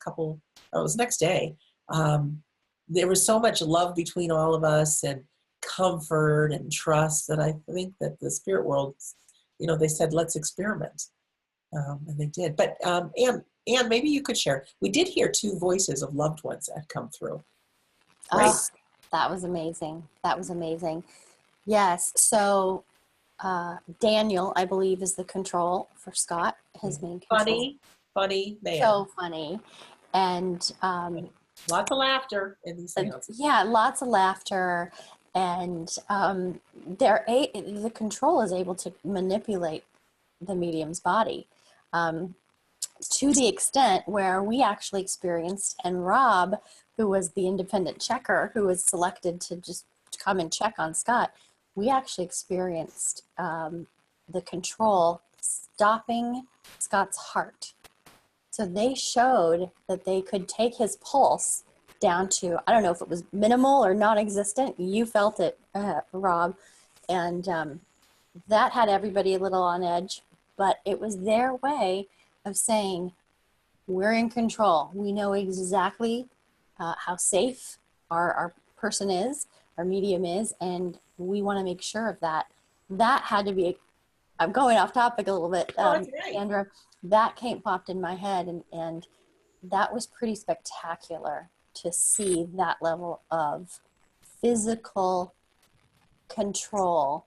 was next day, there was so much love between all of us and comfort and trust that I think that the spirit world, you know, they said, let's experiment. And they did. But Anne, maybe you could share. We did hear 2 voices of loved ones that had come through. Right? Oh, that was amazing. That was amazing. Yes. So Daniel, I believe, is the control for Scott, his main control. Funny man. So funny. And lots of laughter in these seances. Yeah, lots of laughter. And the control is able to manipulate the medium's body to the extent where we actually experienced, and Rob, who was the independent checker who was selected to just come and check on Scott, we actually experienced the control stopping Scott's heart. So they showed that they could take his pulse down to, I don't know if it was minimal or non-existent. You felt it, Rob. And that had everybody a little on edge, but it was their way of saying, we're in control. We know exactly how safe our person is, our medium is, and we want to make sure of that. That had to be, I'm going off topic a little bit, Sandra. That popped in my head, and that was pretty spectacular to see that level of physical control.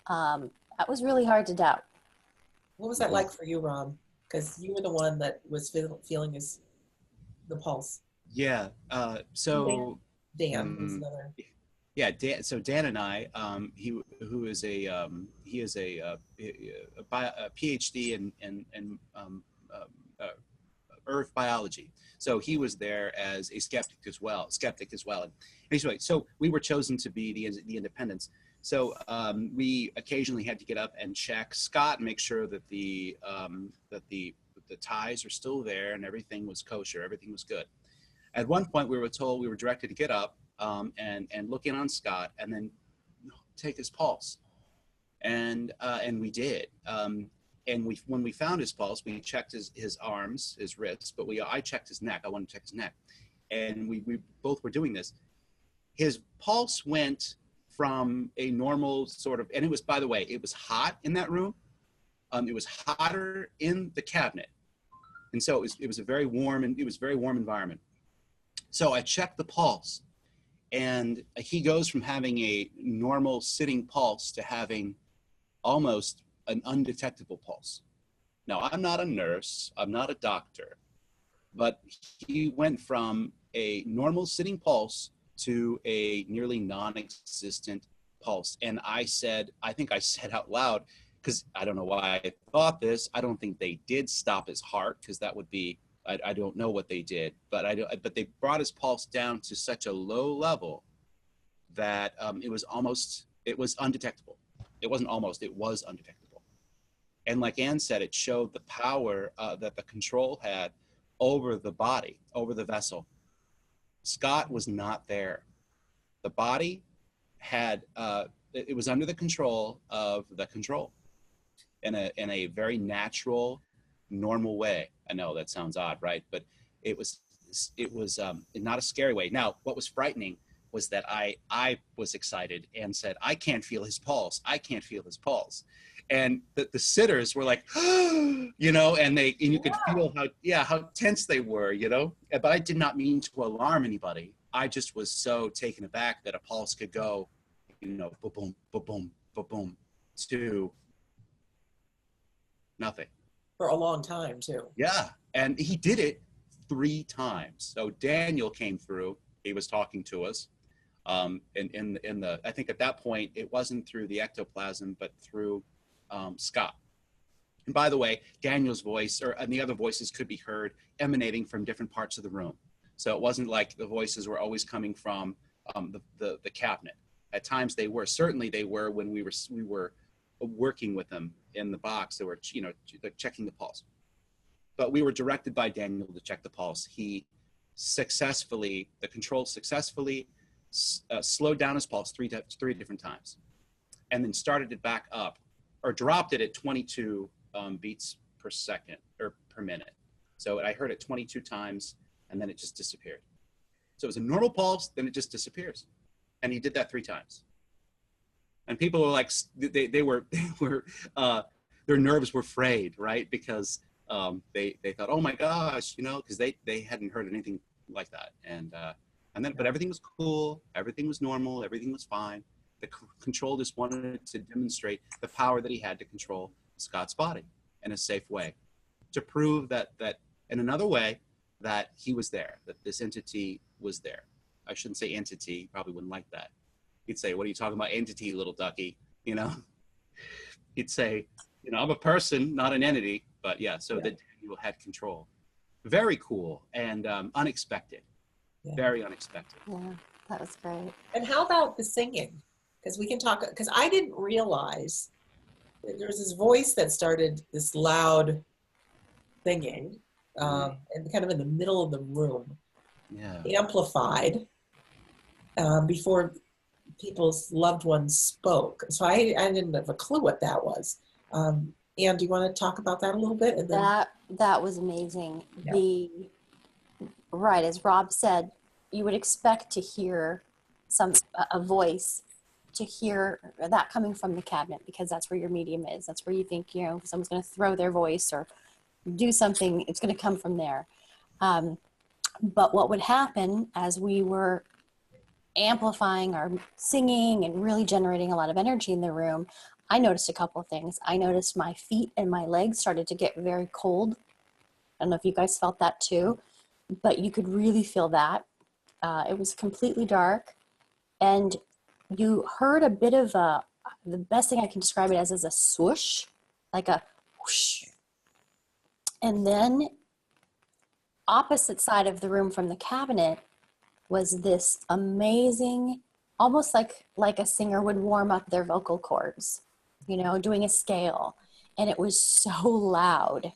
That was really hard to doubt. What was that like for you, Rob? Because you were the one that was feeling the pulse. Yeah. So Dan was another. Yeah, Dan. So Dan and I, he is a PhD in earth biology. So he was there as a skeptic as well. And anyway, so we were chosen to be the independents. So we occasionally had to get up and check Scott and make sure that the ties are still there and everything was kosher, everything was good. At one point, we were directed to get up and look in on Scott and then take his pulse, and we did. And when we found his pulse, we checked his arms, his wrists, but I checked his neck. I wanted to check his neck, and we both were doing this. His pulse went from a normal sort of, and it was, by the way, it was hot in that room. It was hotter in the cabinet, and so it was a very warm environment. So I checked the pulse, and he goes from having a normal sitting pulse to having almost an undetectable pulse. Now, I'm not a nurse, I'm not a doctor, but he went from a normal sitting pulse to a nearly non-existent pulse. And I think I said out loud, because I don't know why I thought this, I don't think they did stop his heart, because that would be, I don't know what they did, but they brought his pulse down to such a low level that it was undetectable. It wasn't almost, it was undetectable. And like Anne said, it showed the power that the control had over the body, over the vessel. Scott was not there. The body had, it was under the control of the control in a very natural, normal way. I know that sounds odd, right? But it was not a scary way. Now, what was frightening was that I was excited and said, I can't feel his pulse. I can't feel his pulse. And the sitters were like, you know, and you could feel how tense they were, you know. But I did not mean to alarm anybody. I just was so taken aback that a pulse could go, you know, boom, boom, boom, boom, boom, to nothing. For a long time too. Yeah, and he did it 3 times. So Daniel came through. He was talking to us. In the I think at that point it wasn't through the ectoplasm, but through Scott. And by the way, Daniel's voice and the other voices could be heard emanating from different parts of the room. So it wasn't like the voices were always coming from the cabinet. At times they were. Certainly they were when we were working with them in the box. They were, you know, checking the pulse. But we were directed by Daniel to check the pulse. He the control successfully slowed down his pulse three different times, and then started it back up, or dropped it at 22 beats per second or per minute. So I heard it 22 times, and then it just disappeared. So it was a normal pulse, then it just disappears. And he did that 3 times. And people were like, they were their nerves were frayed, right? Because they thought, oh my gosh, you know, because they hadn't heard anything like that. And then, but everything was cool, everything was normal, everything was fine. The control just wanted to demonstrate the power that he had to control Scott's body in a safe way, to prove that in another way that he was there, that this entity was there. I shouldn't say entity, probably wouldn't like that. He'd say, what are you talking about, entity, little ducky? You know, he'd say, you know, I'm a person, not an entity. But yeah, so that Daniel had control. Very cool and unexpected. Yeah. Very unexpected. Yeah, that was great. And how about the singing? Because we can talk, because I didn't realize that there was this voice that started this loud singing, and kind of in the middle of the room, amplified before people's loved ones spoke. So I didn't have a clue what that was. Anne, do you want to talk about that a little bit? And then... That was amazing. Yeah. Right, as Rob said, you would expect to hear a voice, to hear that coming from the cabinet, because that's where your medium is. That's where you think, you know, someone's going to throw their voice or do something, it's going to come from there. But what would happen as we were amplifying our singing and really generating a lot of energy in the room, I noticed a couple of things. I noticed my feet and my legs started to get very cold. I don't know if you guys felt that too, but you could really feel that. It was completely dark, and you heard a bit of the best thing I can describe it as is a swoosh, like a whoosh. And then opposite side of the room from the cabinet was this amazing, almost like a singer would warm up their vocal cords, you know, doing a scale. And it was so loud.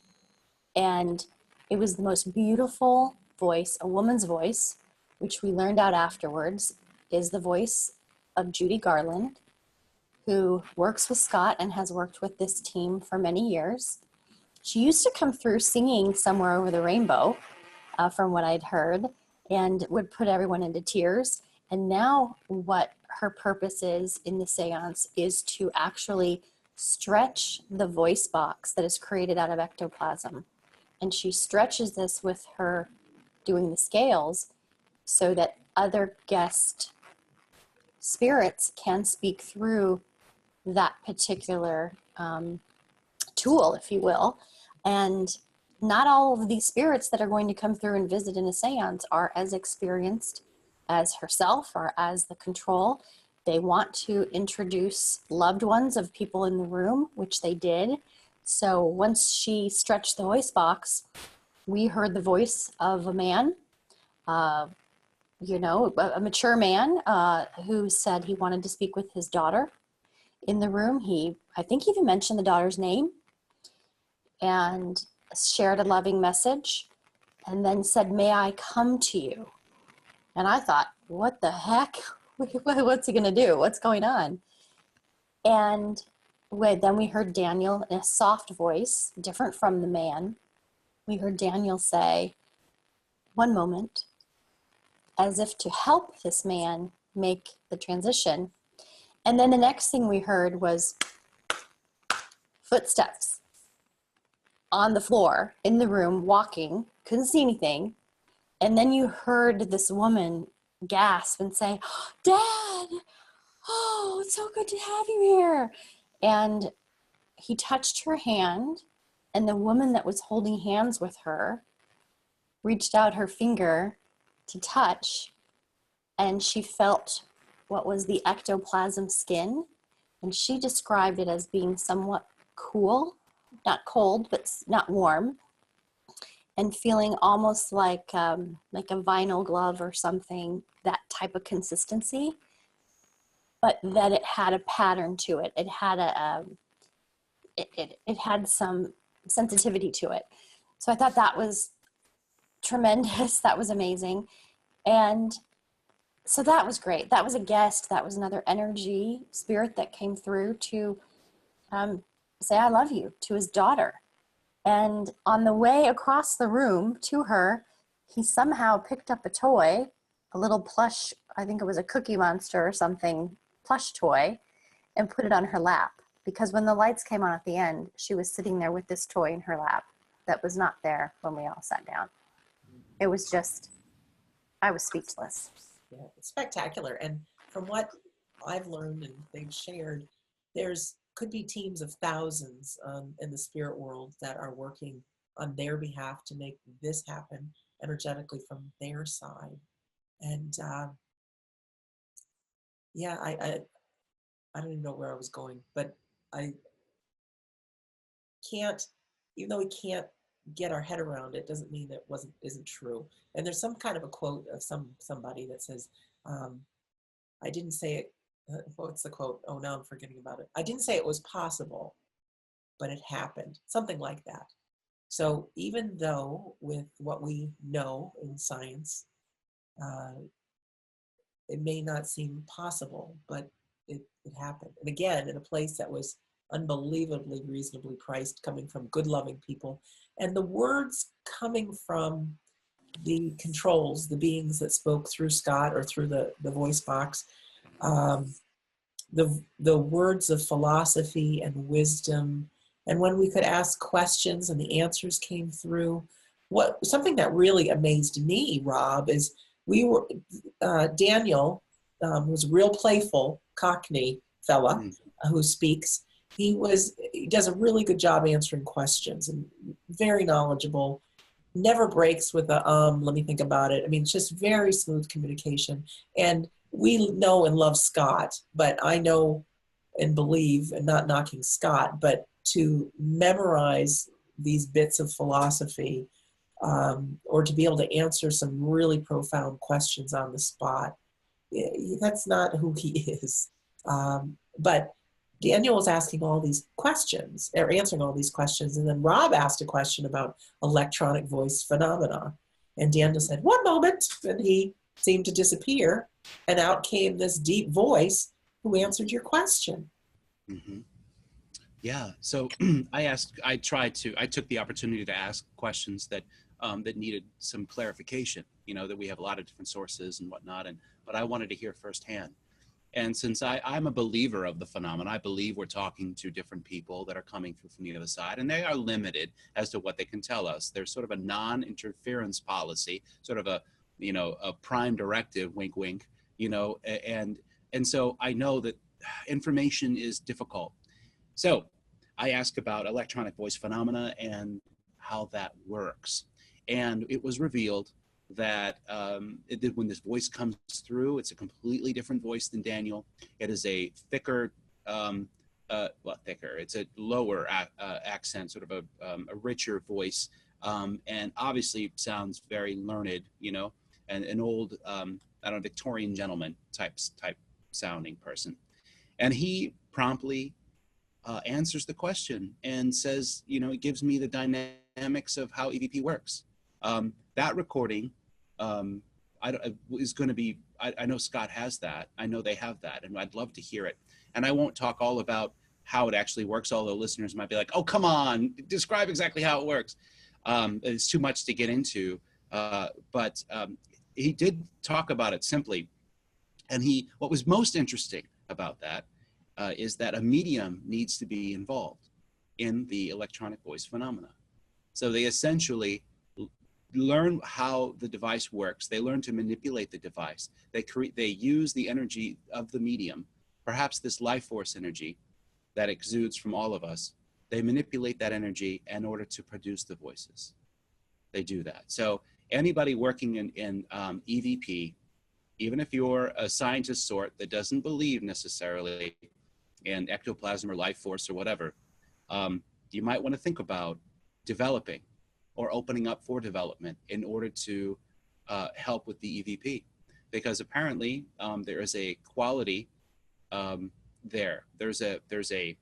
And it was the most beautiful voice, a woman's voice, which we learned out afterwards is the voice of Judy Garland, who works with Scott and has worked with this team for many years. She used to come through singing Somewhere Over the Rainbow, from what I'd heard, and would put everyone into tears. And now what her purpose is in the seance is to actually stretch the voice box that is created out of ectoplasm. And she stretches this with her doing the scales so that other guest spirits can speak through that particular tool, if you will. And not all of these spirits that are going to come through and visit in a seance are as experienced as herself or as the control. They want to introduce loved ones of people in the room, which they did. So once she stretched the voice box, we heard the voice of a man, you know, a mature man who said he wanted to speak with his daughter in the room. I think he even mentioned the daughter's name and shared a loving message and then said, "May I come to you?" And I thought, what the heck? What's he going to do? What's going on? And then we heard Daniel in a soft voice, different from the man. We heard Daniel say, "One moment," as if to help this man make the transition. And then the next thing we heard was footsteps on the floor in the room, walking, couldn't see anything. And then you heard this woman gasp and say, "Dad, oh, it's so good to have you here." And he touched her hand, and the woman that was holding hands with her reached out her finger to touch, and she felt what was the ectoplasm skin, and she described it as being somewhat cool, not cold, but not warm, and feeling almost like a vinyl glove or something, that type of consistency, but that it had a pattern to it. It had it had some sensitivity to it. So I thought that was tremendous. That was amazing. And so that was great. That was a guest. That was another energy spirit that came through to say, I love you to his daughter. And on the way across the room to her, he somehow picked up a toy, a little plush, I think it was a Cookie Monster or something, plush toy, and put it on her lap. Because when the lights came on at the end, she was sitting there with this toy in her lap that was not there when we all sat down. It was just, I was speechless. Yeah, it's spectacular. And from what I've learned and they've shared, there's could be teams of thousands in the spirit world that are working on their behalf to make this happen energetically from their side. And yeah, I don't even know where I was going, but I can't, even though we can't get our head around it, doesn't mean that isn't true. And there's some kind of a quote of somebody that says, I didn't say it. What's the quote? Oh, now I'm forgetting about it. I didn't say it was possible, but it happened. Something like that. So even though with what we know in science, it may not seem possible, but it happened. And again, in a place that was unbelievably reasonably priced, coming from good, loving people. And the words coming from the controls, the beings that spoke through Scott or through the voice box, the words of philosophy and wisdom. And when we could ask questions and the answers came through, something that really amazed me, Rob, is Daniel, who's a real playful Cockney fella who speaks. He does a really good job answering questions and very knowledgeable. Never breaks with let me think about it. I mean, it's just very smooth communication. And we know and love Scott, but I know and believe, and not knocking Scott, but to memorize these bits of philosophy or to be able to answer some really profound questions on the spot, that's not who he is. But Daniel was asking all these questions, or answering all these questions, and then Rob asked a question about electronic voice phenomena. And Daniel said, "One moment," and he seemed to disappear, and out came this deep voice who answered your question. Mm-hmm. Yeah, so I took the opportunity to ask questions that needed some clarification, that we have a lot of different sources and whatnot, but I wanted to hear firsthand. And since I'm a believer of the phenomenon, I believe we're talking to different people that are coming through from the other side, and they are limited as to what they can tell us. There's sort of a non-interference policy, sort of a prime directive, wink, wink, and so I know that information is difficult. So I asked about electronic voice phenomena and how that works. And it was revealed that when this voice comes through, it's a completely different voice than Daniel. It is a thicker, thicker. It's a lower accent, sort of a richer voice, and obviously sounds very learned, and an old, Victorian gentleman type sounding person. And he promptly answers the question and says, it gives me the dynamics of how EVP works. That recording is going to be, I know Scott has that. I know they have that, and I'd love to hear it. And I won't talk all about how it actually works, although listeners might be like, oh, come on, describe exactly how it works. It's too much to get into, but he did talk about it simply. And what was most interesting about that is that a medium needs to be involved in the electronic voice phenomena. So they essentially learn how the device works. They learn to manipulate the device. They use the energy of the medium, perhaps this life force energy that exudes from all of us. They manipulate that energy in order to produce the voices. They do that. So anybody working in EVP, even if you're a scientist sort that doesn't believe necessarily in ectoplasm or life force or whatever, you might want to think about developing or opening up for development in order to help with the EVP, because apparently there is a quality there. There's a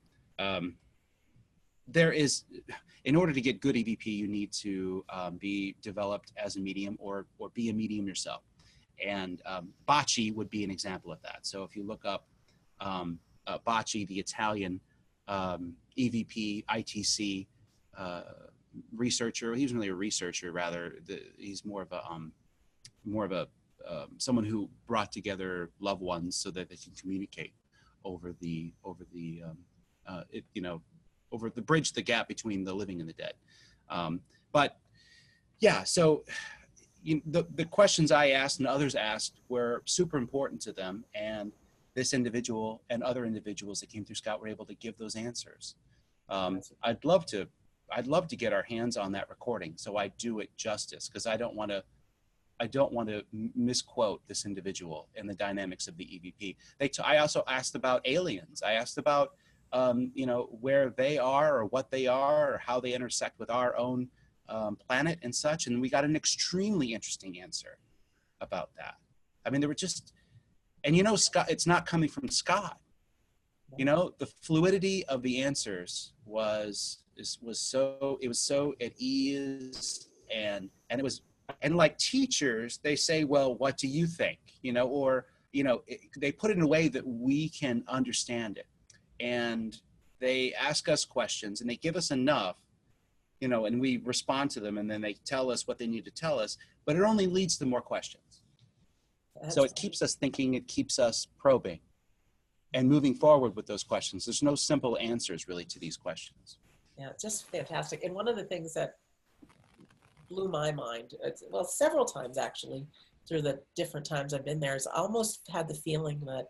there is, in order to get good EVP, you need to be developed as a medium or be a medium yourself. And Bocci would be an example of that. So if you look up Bocci, the Italian EVP, ITC researcher, he wasn't really a researcher, rather, he's more of a someone who brought together loved ones so that they can communicate over the bridge, the gap between the living and the dead. But yeah, so the questions I asked and others asked were super important to them, and this individual and other individuals that came through Scott were able to give those answers. I'd love to get our hands on that recording so I do it justice, because I don't want to misquote this individual and the dynamics of the EVP. I also asked about aliens. I asked about where they are or what they are or how they intersect with our own planet and such. And we got an extremely interesting answer about that. I mean, there were just, and Scott, it's not coming from Scott. The fluidity of the answers was so at ease, and it was, and like teachers, they say, well, what do you think? They put it in a way that we can understand it. And they ask us questions and they give us enough, and we respond to them, and then they tell us what they need to tell us, but it only leads to more questions. So it keeps us thinking, it keeps us probing and moving forward with those questions. There's no simple answers really to these questions. Yeah, just fantastic. And one of the things that blew my mind, well, several times actually, through the different times I've been there, is I almost had the feeling that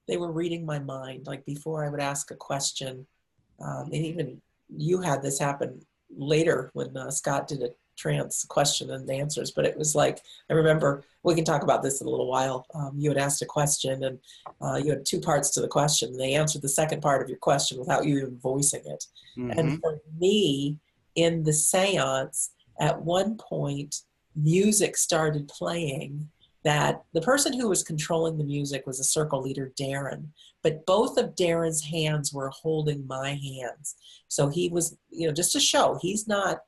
they were reading my mind. Like before I would ask a question, and even you had this happen later when Scott did a trance question and answers, but it was like, I remember, we can talk about this in a little while, you had asked a question and you had two parts to the question, and they answered the second part of your question without you even voicing it. Mm-hmm. And for me, in the seance, at one point, music started playing that the person who was controlling the music was a circle leader, Darren, but both of Darren's hands were holding my hands. So he was, just to show he's not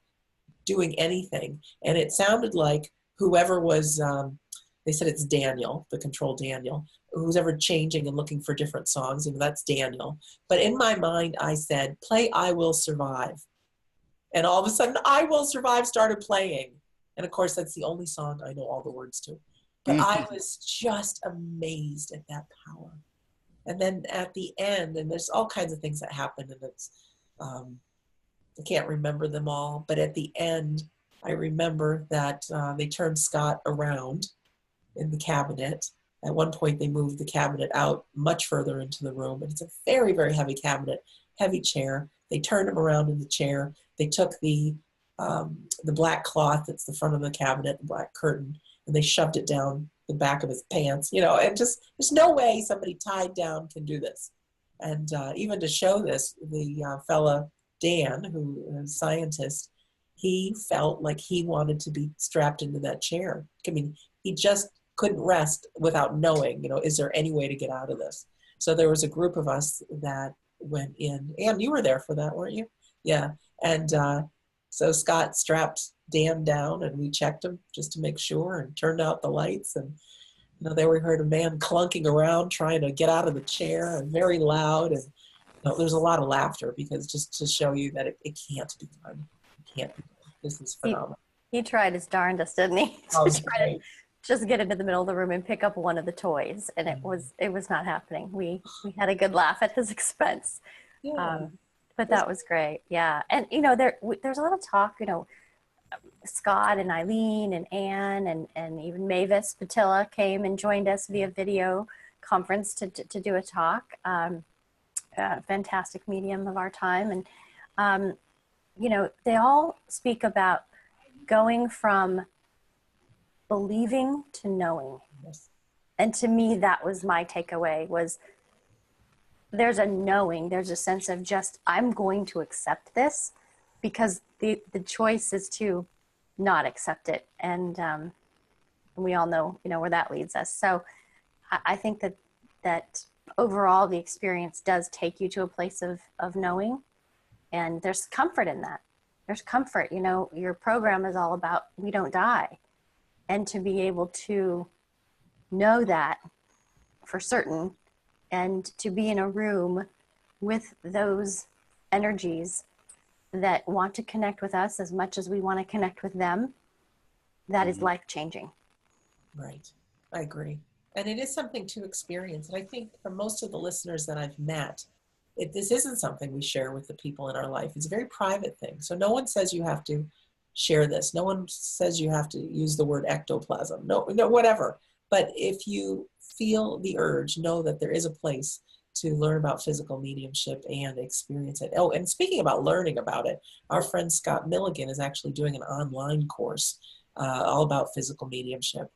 doing anything. And it sounded like whoever was, they said it's Daniel, the control Daniel, who's ever changing and looking for different songs, that's Daniel. But in my mind, I said, play I Will Survive. And all of a sudden, I Will Survive started playing. And of course, that's the only song I know all the words to. But I was just amazed at that power. And then at the end, and there's all kinds of things that happen, and it's, I can't remember them all, but at the end, I remember that they turned Scott around in the cabinet. At one point, they moved the cabinet out much further into the room, and it's a very, very heavy cabinet, heavy chair. They turned him around in the chair. They took the black cloth that's the front of the cabinet, the black curtain, and they shoved it down the back of his pants, and just, there's no way somebody tied down can do this. And even to show this, the fella, Dan, who is a scientist, he felt like he wanted to be strapped into that chair. I mean, he just couldn't rest without knowing, is there any way to get out of this? So there was a group of us that went in, and you were there for that, weren't you? Yeah. And so Scott strapped Dan down, and we checked him just to make sure, and turned out the lights, and there we heard a man clunking around trying to get out of the chair, and very loud, and there's a lot of laughter, because just to show you that it can't be done. It can't be done. This is phenomenal. He tried his darndest, didn't he? To try to just get into the middle of the room and pick up one of the toys, and it was not happening. We had a good laugh at his expense. Yeah. But that was great. Yeah. And, there's a lot of talk, Scott and Eileen and Anne and even Mavis Patilla came and joined us via video conference to do a talk. Fantastic medium of our time. And, they all speak about going from believing to knowing. Yes. And to me, that was my takeaway, was there's a knowing, there's a sense of just, I'm going to accept this, because the choice is to not accept it. And we all know, where that leads us. So I think that overall the experience does take you to a place of knowing. And there's comfort in that. There's comfort. You know, your program is all about we don't die. And to be able to know that for certain, and to be in a room with those energies that want to connect with us as much as we want to connect with them, that is life-changing. Right. I agree. And it is something to experience. And I think for most of the listeners that I've met, this isn't something we share with the people in our life. It's a very private thing. So no one says you have to share this. No one says you have to use the word ectoplasm. No, whatever. But if you feel the urge, know that there is a place to learn about physical mediumship and experience it. Oh, and speaking about learning about it, our friend Scott Milligan is actually doing an online course all about physical mediumship.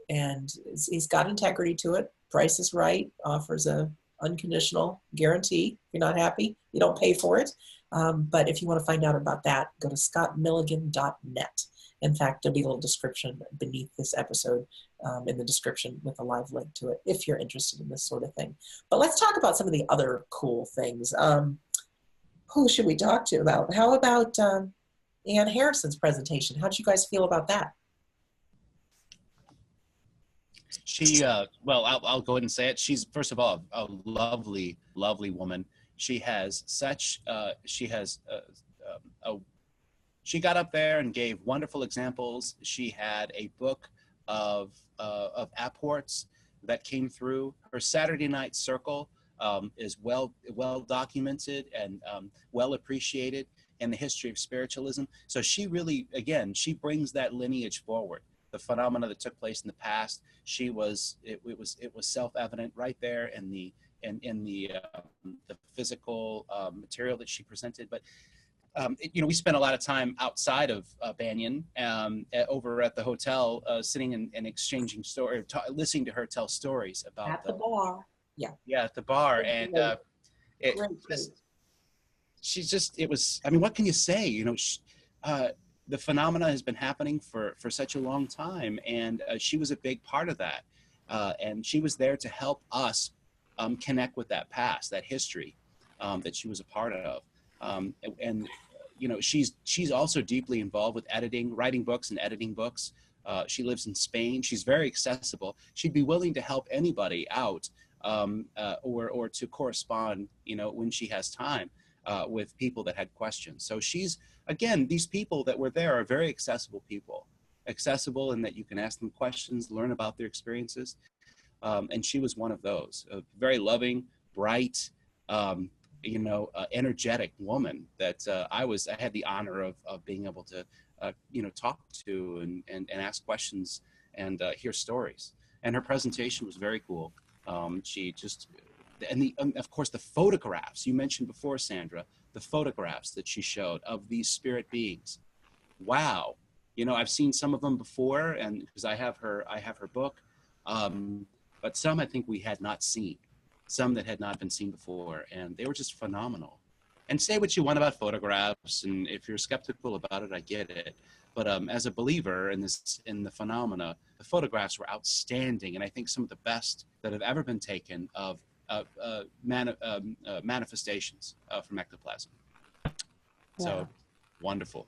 And he's got integrity to it. Price is right, offers a unconditional guarantee. If you're not happy, you don't pay for it. But if you want to find out about that, go to scottmilligan.net. In fact, there'll be a little description beneath this episode in the description with a live link to it if you're interested in this sort of thing. But let's talk about some of the other cool things. Who should we talk to about? How about Ann Harrison's presentation? How did you guys feel about that? She, well, I'll go ahead and say it. She's, first of all, a lovely, lovely woman. She has such, she got up there and gave wonderful examples. She had a book of apports that came through. Her Saturday night circle is well documented and well appreciated in the history of spiritualism. So she really, again, she brings that lineage forward. The phenomena that took place in the past, it was self-evident right there in the physical material that she presented. But you know, we spent a lot of time outside of Banyan, over at the hotel, sitting and exchanging stories, listening to her tell stories about at the bar. Yeah, at the bar, and she's just, it was. I mean, what can you say? You know, the phenomena has been happening for such a long time, and she was a big part of that, and she was there to help us connect with that past, that history that she was a part of. And you know, she's also deeply involved with editing, writing books and editing books. She lives in Spain. She's very accessible. She'd be willing to help anybody out, or to correspond, you know, when she has time, with people that had questions. So she's, again, these people that were there are very accessible people, accessible in that you can ask them questions, learn about their experiences. And she was one of those, a very loving, bright, you know, energetic woman that I had the honor of being able to, you know, talk to and ask questions and hear stories. And her presentation was very cool. She just, and of course the photographs you mentioned before, Sandra, the photographs that she showed of these spirit beings. Wow. You know, I've seen some of them before, and because I have her book, but some I think we had not seen. Some that had not been seen before, and they were just phenomenal. And say what you want about photographs, and if you're skeptical about it, I get it. But as a believer in the phenomena, the photographs were outstanding, and I think some of the best that have ever been taken of manifestations from ectoplasm. So wonderful.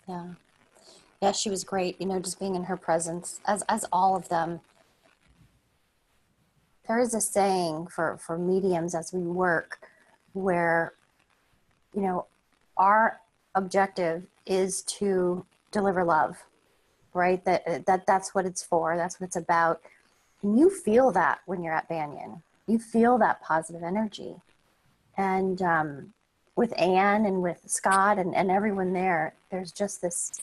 Yeah, she was great. You know, just being in her presence, as all of them. There is a saying for mediums as we work where, you know, our objective is to deliver love, right? That's what it's for. That's what it's about. And you feel that when you're at Banyan. You feel that positive energy. And with Anne and with Scott and everyone there, there's just this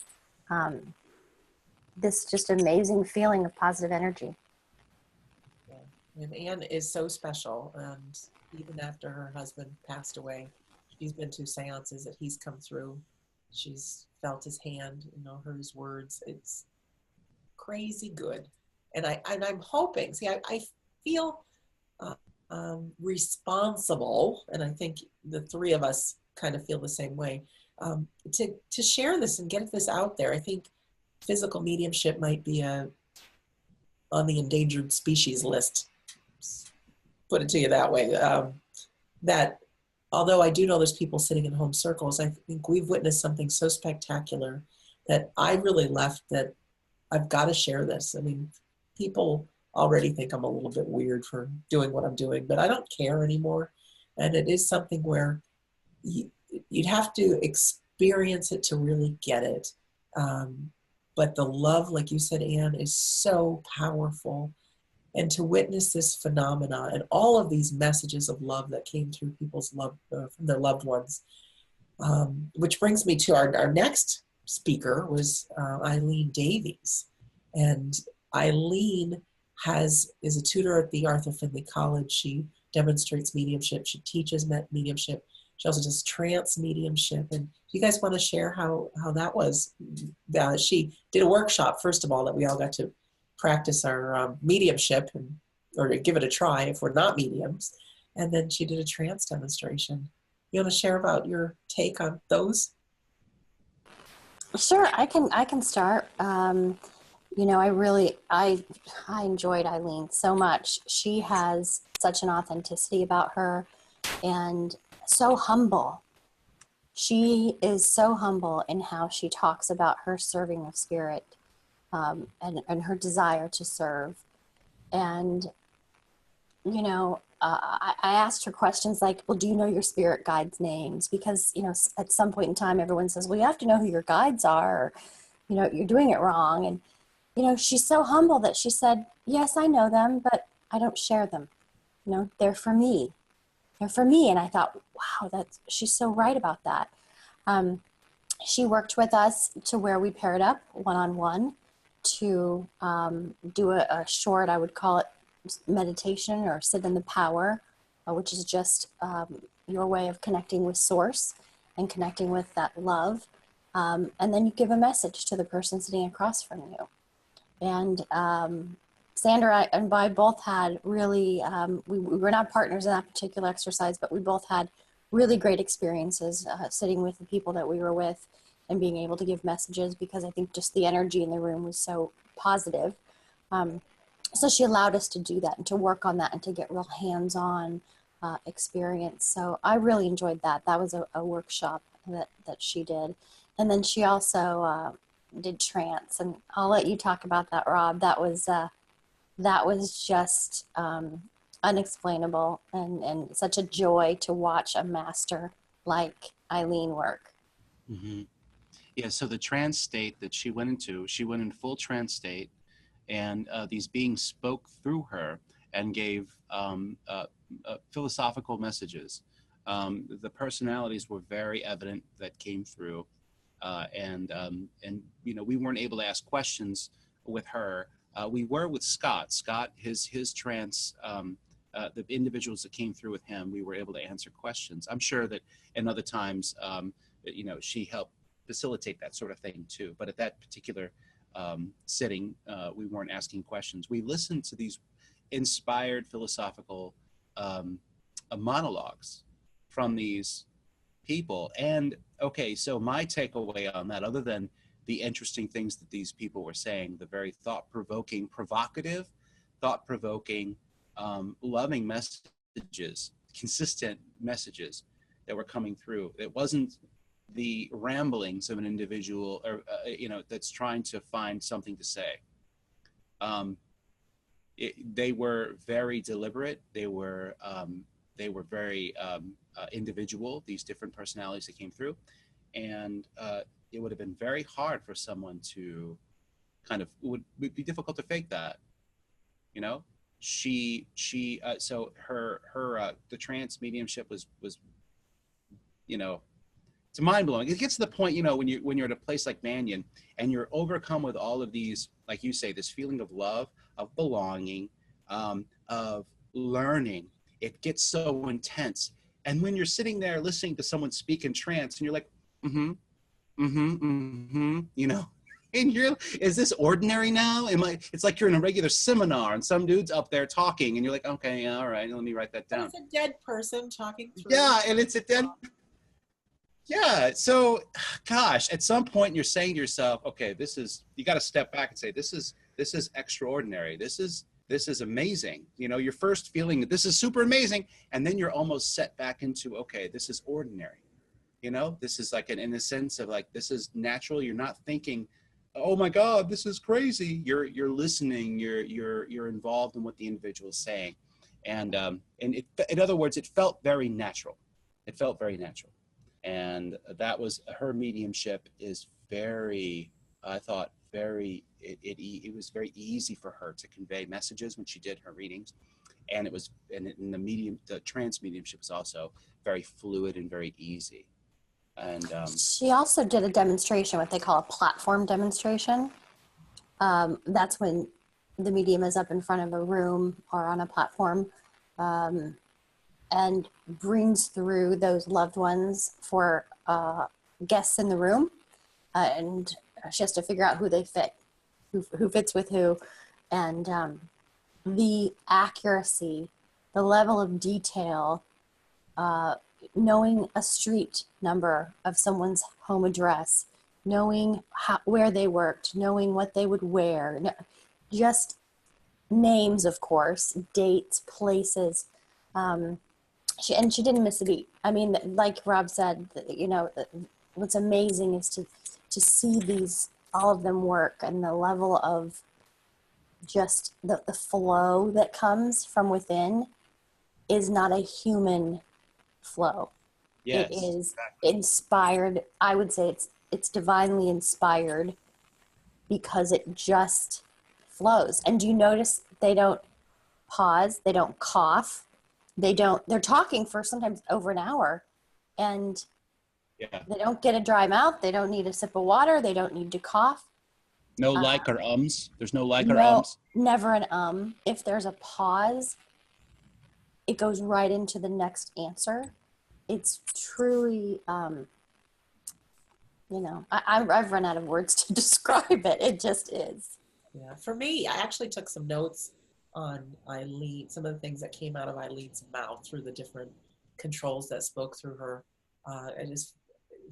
just amazing feeling of positive energy. And Anne is so special, and even after her husband passed away, she's been to seances that he's come through. She's felt his hand, you know, heard his words. It's crazy good. And I'm hoping, see, I feel responsible, and I think the three of us kind of feel the same way, to share this and get this out there. I think physical mediumship might be on the endangered species list. Put it to you that way, that although I do know there's people sitting in home circles, I think we've witnessed something so spectacular that I really left that I've got to share this. I mean, people already think I'm a little bit weird for doing what I'm doing, but I don't care anymore. And it is something where you'd have to experience it to really get it. But the love, like you said, Anne, is so powerful. And to witness this phenomena and all of these messages of love that came through people's love from their loved ones, which brings me to our next speaker was Eileen Davies. And Eileen is a tutor at the Arthur Findlay College. She demonstrates mediumship. She teaches mediumship. She also does trance mediumship. And you guys want to share how that was? She did a workshop, first of all, that we all got to practice our mediumship or to give it a try if we're not mediums. And then she did a trance demonstration. You want to share about your take on those? Sure, I can start. You know, I enjoyed Eileen so much. She has such an authenticity about her and so humble. She is so humble in how she talks about her serving of spirit, and her desire to serve. And, you know, I asked her questions like, well, do you know your spirit guides' names? Because, you know, at some point in time, everyone says, well, you have to know who your guides are, or, you know, you're doing it wrong. And, you know, she's so humble that she said, yes, I know them, but I don't share them. You know, they're for me. They're for me. And I thought, wow, she's so right about that. She worked with us to where we paired up one-on-one to do a short, I would call it meditation or sit in the power, which is just your way of connecting with source and connecting with that love. And then you give a message to the person sitting across from you. And Sandra and I both had really, we were not partners in that particular exercise, but we both had really great experiences sitting with the people that we were with and being able to give messages, because I think just the energy in the room was so positive. So she allowed us to do that and to work on that and to get real hands-on experience. So I really enjoyed that. That was a workshop that she did. And then she also did trance, and I'll let you talk about that, Rob. That was just unexplainable and such a joy to watch a master like Eileen work. Mm-hmm. Yeah, so the trance state that she went in full trance state, and these beings spoke through her and gave philosophical messages. The personalities were very evident that came through, and you know, we weren't able to ask questions with her. We were with Scott. Scott, his trance, the individuals that came through with him, we were able to answer questions. I'm sure that in other times, you know, she helped facilitate that sort of thing too. But at that particular sitting, we weren't asking questions. We listened to these inspired philosophical monologues from these people. And okay, so my takeaway on that, other than the interesting things that these people were saying, the very thought-provoking, provocative, thought-provoking, loving messages, consistent messages that were coming through. It wasn't the ramblings of an individual, or you know, that's trying to find something to say. They were very deliberate. They were very individual. These different personalities that came through, and it would have been very hard for someone to kind of, it would be difficult to fake that, you know. So her the trance mediumship was, you know, it's mind-blowing. It gets to the point, you know, when you're at a place like Banyan and you're overcome with all of these, like you say, this feeling of love, of belonging, of learning. It gets so intense. And when you're sitting there listening to someone speak in trance and you're like, you know, and is this ordinary now? It's like you're in a regular seminar and some dude's up there talking and you're like, okay, all right, let me write that down. It's a dead person talking through. Yeah, and it's a dead. Yeah, so gosh, at some point you're saying to yourself, okay, you got to step back and say, this is extraordinary. This is this is amazing. You know, your first feeling that this is super amazing, and then you're almost set back into, okay, this is ordinary. You know, this is like in a sense of like, this is natural. You're not thinking, oh my God, this is crazy. You're listening. You're involved in what the individual is saying, and it, in other words, it felt very natural. It felt very natural, and that was her mediumship is very, I thought very. It was very easy for her to convey messages when she did her readings, and it was, and in the trance mediumship was also very fluid and very easy. And she also did a demonstration, what they call a platform demonstration. That's when the medium is up in front of a room or on a platform, and brings through those loved ones for guests in the room, and she has to figure out who they fit, who fits with who, and the accuracy, the level of detail, knowing a street number of someone's home address, knowing where they worked, knowing what they would wear, just names, of course, dates, places. She didn't miss a beat. I mean, like Rob said, you know, what's amazing is to see these, all of them work, and the level of just the flow that comes from within is not a human flow. yes, It is exactly. inspired. I would say it's divinely inspired because it just flows. And do you notice they don't pause, they don't cough, they're talking for sometimes over an hour, and Yeah. they don't get a dry mouth, they don't need a sip of water, they don't need to cough. No like or ums. There's no like or No, ums. never an. If there's a pause, it goes right into the next answer. It's truly, you know, I've run out of words to describe it. It just is. Yeah, for me, I actually took some notes on Eileen, some of the things that came out of Eileen's mouth through the different controls that spoke through her. I just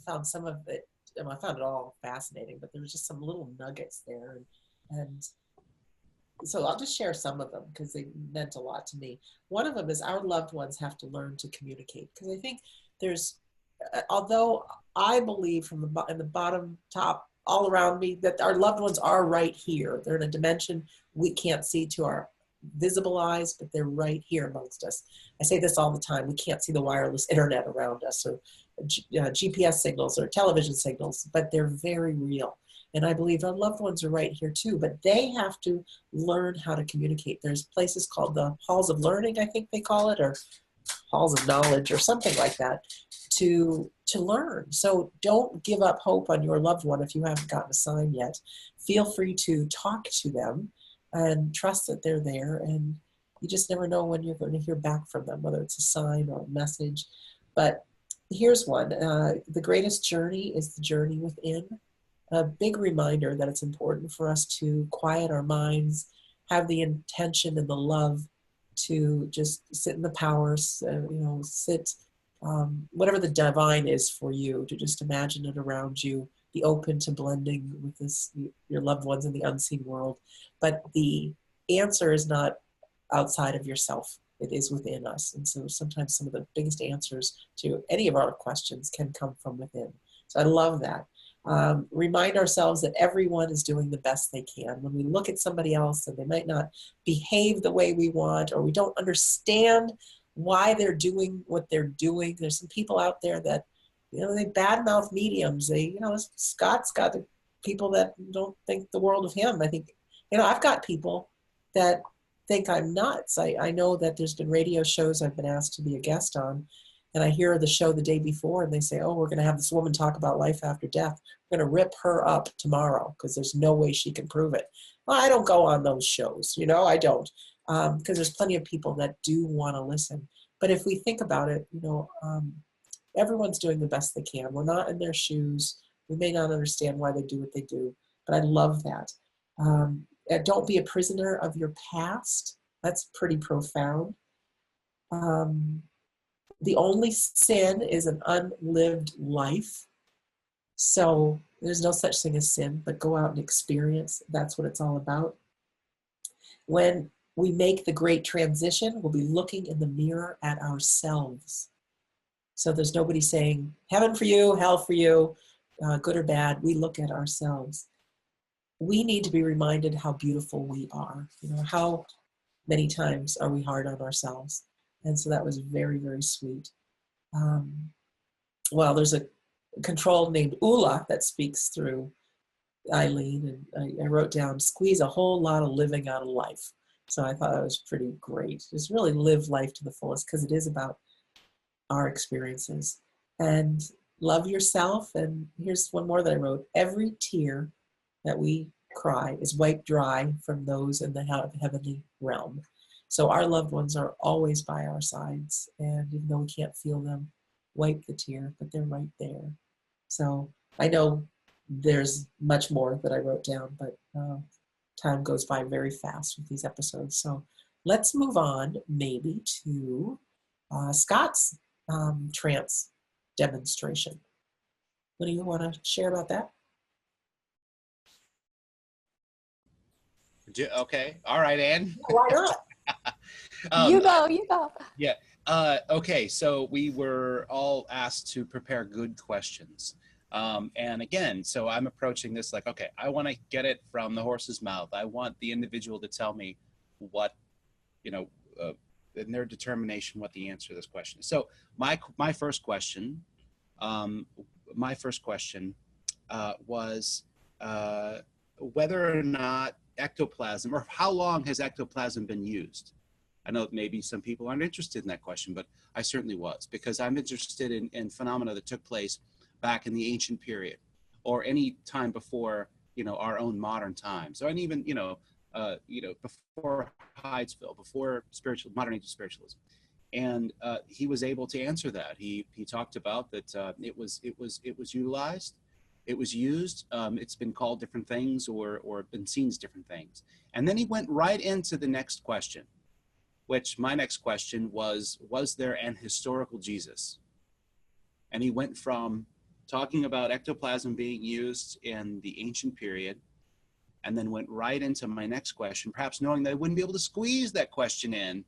found some of it, I found it all fascinating, but there was just some little nuggets there. And so I'll just share some of them because they meant a lot to me. One of them is our loved ones have to learn to communicate, because I think there's, although I believe from in the bottom, top, all around me, that our loved ones are right here. They're in a dimension we can't see to our visible eyes, but they're right here amongst us. I say this all the time. We can't see the wireless internet around us, or GPS signals or television signals, but they're very real. And I believe our loved ones are right here too, but they have to learn how to communicate. There's places called the halls of learning, I think they call it, or halls of knowledge or something like that, to learn. So don't give up hope on your loved one if you haven't gotten a sign yet. Feel free to talk to them and trust that they're there, and you just never know when you're going to hear back from them, whether it's a sign or a message. But here's one. The greatest journey is the journey within. A big reminder that it's important for us to quiet our minds, have the intention and the love to just sit in the powers, sit, whatever the divine is for you, to just imagine it around you, be open to blending with your loved ones in the unseen world. But the answer is not outside of yourself. It is within us. And so sometimes some of the biggest answers to any of our questions can come from within. So I love that. Remind ourselves that everyone is doing the best they can. When we look at somebody else and they might not behave the way we want, or we don't understand why they're doing what they're doing. There's some people out there that, they badmouth mediums. Scott's got the people that don't think the world of him. I think, I've got people that think I'm nuts. I know that there's been radio shows I've been asked to be a guest on, and I hear the show the day before and they say, oh, we're going to have this woman talk about life after death. We're going to rip her up tomorrow because there's no way she can prove it. Well, I don't go on those shows. I don't, because there's plenty of people that do want to listen. But if we think about it, everyone's doing the best they can. We're not in their shoes. We may not understand why they do what they do, but I love that. Don't be a prisoner of your past. That's pretty profound. The only sin is an unlived life. So there's no such thing as sin, but go out and experience. That's what it's all about. When we make the great transition, we'll be looking in the mirror at ourselves. So there's nobody saying heaven for you, hell for you, good or bad. We look at ourselves. We need to be reminded how beautiful we are. You know, how many times are we hard on ourselves? And so that was very, very sweet. Well, there's a control named Ula that speaks through Eileen, and I wrote down, squeeze a whole lot of living out of life. So I thought that was pretty great. Just really live life to the fullest, because it is about our experiences. And love yourself. And here's one more that I wrote. Every tear that we cry is wiped dry from those in the heavenly realm. So our loved ones are always by our sides. And even though we can't feel them, wipe the tear, but they're right there. So I know there's much more that I wrote down, but time goes by very fast with these episodes. So let's move on maybe to Scott's trance demonstration. What do you want to share about that? Okay. All right, Ann. Why not? You go. Yeah. Okay. So we were all asked to prepare good questions. And again, so I'm approaching this like, okay, I want to get it from the horse's mouth. I want the individual to tell me what, in their determination, what the answer to this question is. So my first question was whether or not ectoplasm, or how long has ectoplasm been used? I know maybe some people aren't interested in that question, but I certainly was, because I'm interested in phenomena that took place back in the ancient period, or any time before, our own modern times, and even, before Hydesville, before modern age of spiritualism. And he was able to answer that. He talked about that it was utilized, it was used, it's been called different things, or been seen as different things. And then he went right into the next question, which my next question was there an historical Jesus? And he went from talking about ectoplasm being used in the ancient period, and then went right into my next question, perhaps knowing that I wouldn't be able to squeeze that question in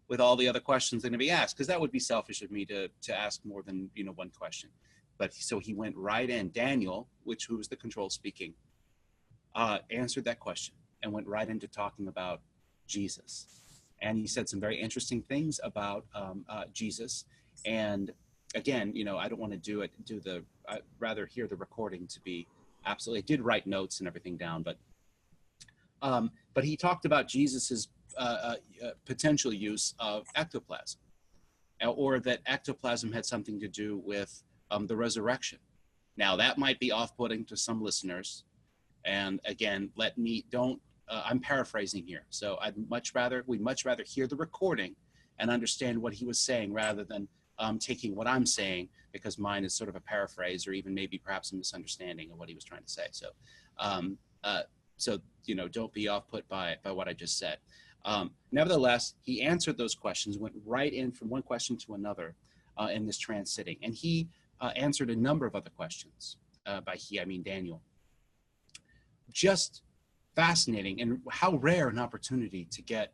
with all the other questions that are going to be asked, because that would be selfish of me to ask more than one question. But so he went right in. Daniel, who was the control speaking, answered that question and went right into talking about Jesus. And he said some very interesting things about Jesus. And again, I don't want to I'd rather hear the recording to be absolutely. I did write notes and everything down, but he talked about Jesus's potential use of ectoplasm, or that ectoplasm had something to do with the resurrection. Now that might be off-putting to some listeners, and again, I'm paraphrasing here, so we'd much rather hear the recording and understand what he was saying, rather than taking what I'm saying, because mine is sort of a paraphrase, or even maybe perhaps a misunderstanding of what he was trying to say. So, don't be off-put by what I just said. Nevertheless, he answered those questions, went right in from one question to another in this trance sitting, and he answered a number of other questions. By he, I mean Daniel. Just fascinating, and how rare an opportunity to get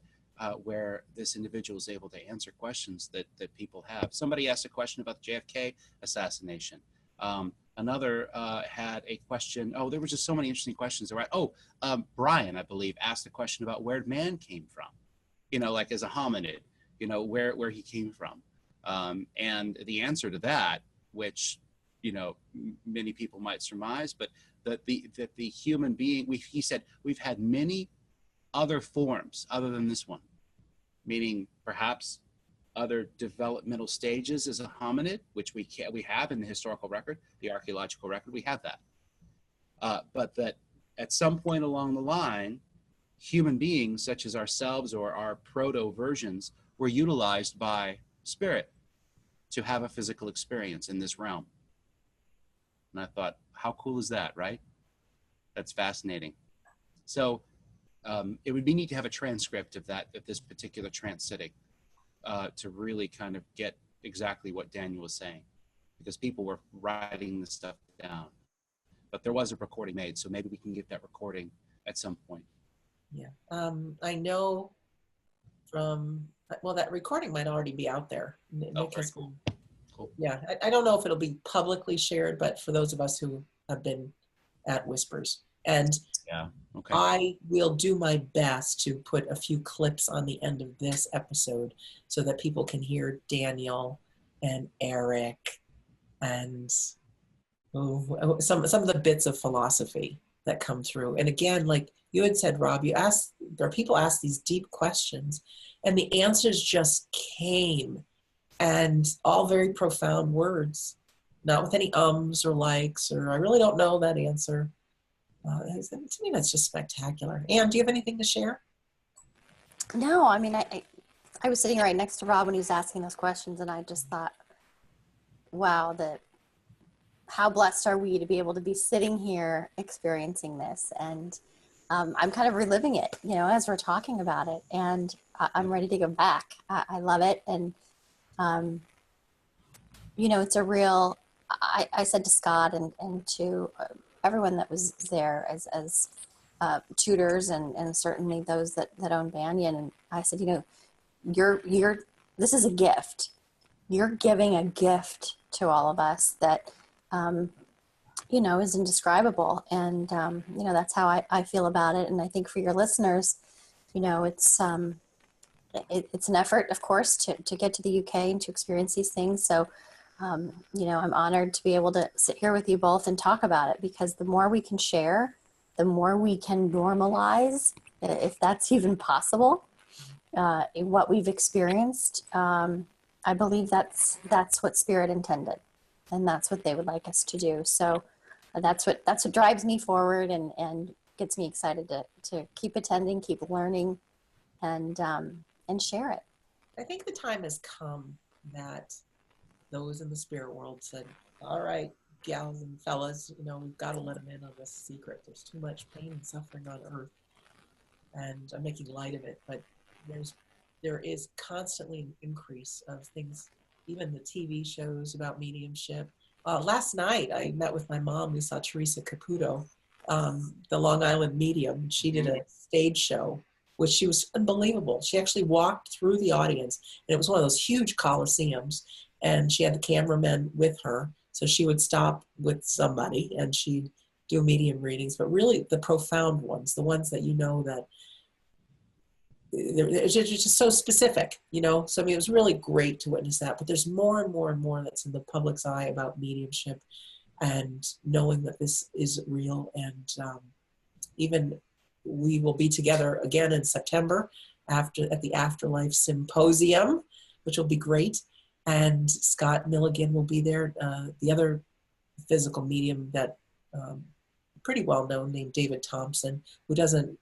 where this individual is able to answer questions that people have. Somebody asked a question about the JFK assassination. Another had a question. Oh, there were just so many interesting questions. Right? Brian, I believe, asked a question about where man came from. Like as a hominid. Where he came from. And the answer to that, which many people might surmise, but that the human being, he said, we've had many other forms other than this one, meaning perhaps other developmental stages as a hominid, which we have in the historical record, the archaeological record, we have that. But that at some point along the line, human beings such as ourselves, or our proto versions, were utilized by spirit to have a physical experience in this realm. And I thought, how cool is that, right? That's fascinating. So it would be neat to have a transcript of this particular trance sitting, to really kind of get exactly what Daniel was saying, because people were writing this stuff down. But there was a recording made, so maybe we can get that recording at some point. Yeah, I know from, well, that recording might already be out there. Oh, very cool. Cool. Yeah, I don't know if it'll be publicly shared, but for those of us who have been at Whispers. And Yeah. Okay. I will do my best to put a few clips on the end of this episode so that people can hear Daniel and Eric and some of the bits of philosophy that come through. And again, like you had said, Rob, people ask these deep questions and the answers just came, and all very profound words, not with any ums or likes, or I really don't know that answer. To me, that's just spectacular. Anne, do you have anything to share? No, I mean, I was sitting right next to Rob when he was asking those questions, and I just thought, wow, how blessed are we to be able to be sitting here experiencing this. And I'm kind of reliving it, as we're talking about it, and I'm ready to go back. I love it. And, it's a real, I said to Scott and to everyone that was there as tutors and certainly those that own Banyan. And I said, this is a gift. You're giving a gift to all of us that, is indescribable. And, that's how I feel about it. And I think for your listeners, it's an effort, of course, to get to the UK and to experience these things. So, I'm honored to be able to sit here with you both and talk about it, because the more we can share, the more we can normalize, if that's even possible, in what we've experienced. I believe that's what Spirit intended, and that's what they would like us to do. So that's what drives me forward and gets me excited to keep attending, keep learning, and share it. I think the time has come that those in the spirit world said, all right, gals and fellas, we've got to let them in on this secret. There's too much pain and suffering on earth. And I'm making light of it, but there is constantly an increase of things, even the TV shows about mediumship. Last night, I met with my mom. We saw Teresa Caputo, the Long Island medium. She did a stage show, which she was unbelievable. She actually walked through the audience, and it was one of those huge coliseums, and she had the cameramen with her. So she would stop with somebody, and she'd do medium readings, but really the profound ones, the ones that that it's just so specific, So I mean, it was really great to witness that. But there's more and more and more that's in the public's eye about mediumship, and knowing that this is real. And even we will be together again in September at the Afterlife Symposium, which will be great. And Scott Milligan will be there. The other physical medium that pretty well known, named David Thompson, who doesn't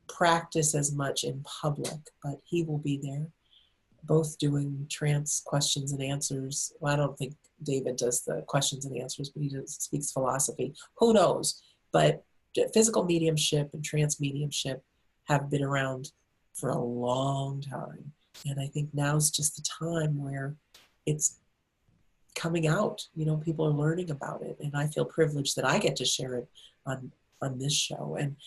practice as much in public, but he will be there, both doing trance questions and answers. Well, I don't think David does the questions and answers, but he speaks philosophy. Who knows? But physical mediumship and trance mediumship have been around for a long time. And I think now's just the time where it's coming out. People are learning about it. And I feel privileged that I get to share it on this show. And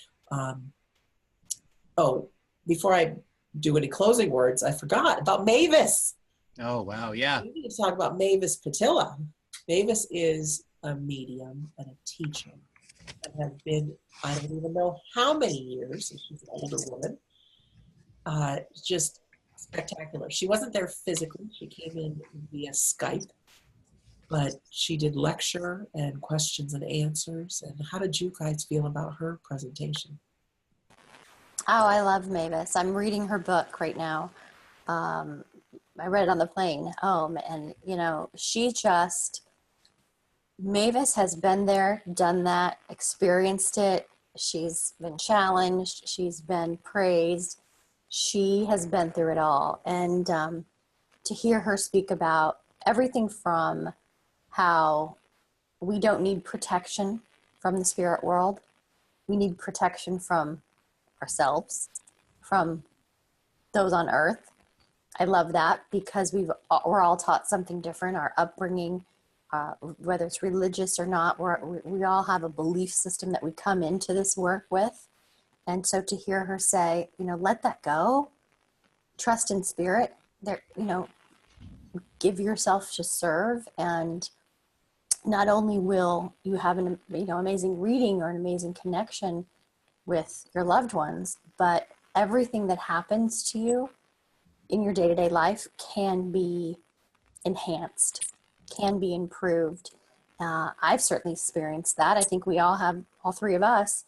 before I do any closing words, I forgot about Mavis. Oh, wow. Yeah. We need to talk about Mavis Patilla. Mavis is a medium and a teacher, and have been, I don't even know how many years. She's an older woman. Just spectacular. She wasn't there physically. She came in via Skype, but she did lecture and questions and answers. And how did you guys feel about her presentation? Oh, I love Mavis. I'm reading her book right now. I read it on the plane home, and Mavis has been there, done that, experienced it. She's been challenged. She's been praised. She has been through it all. And to hear her speak about everything from how we don't need protection from the spirit world. We need protection from ourselves, from those on earth. I love that, because we're all taught something different. Our upbringing, whether it's religious or not, we all have a belief system that we come into this work with. And so to hear her say, let that go, trust in spirit, there, you know, give yourself to serve, and not only will you have an, you know, amazing reading or an amazing connection with your loved ones, but everything that happens to you in your day-to-day life can be enhanced, can be improved. I've certainly experienced that. I think we all have, all three of us.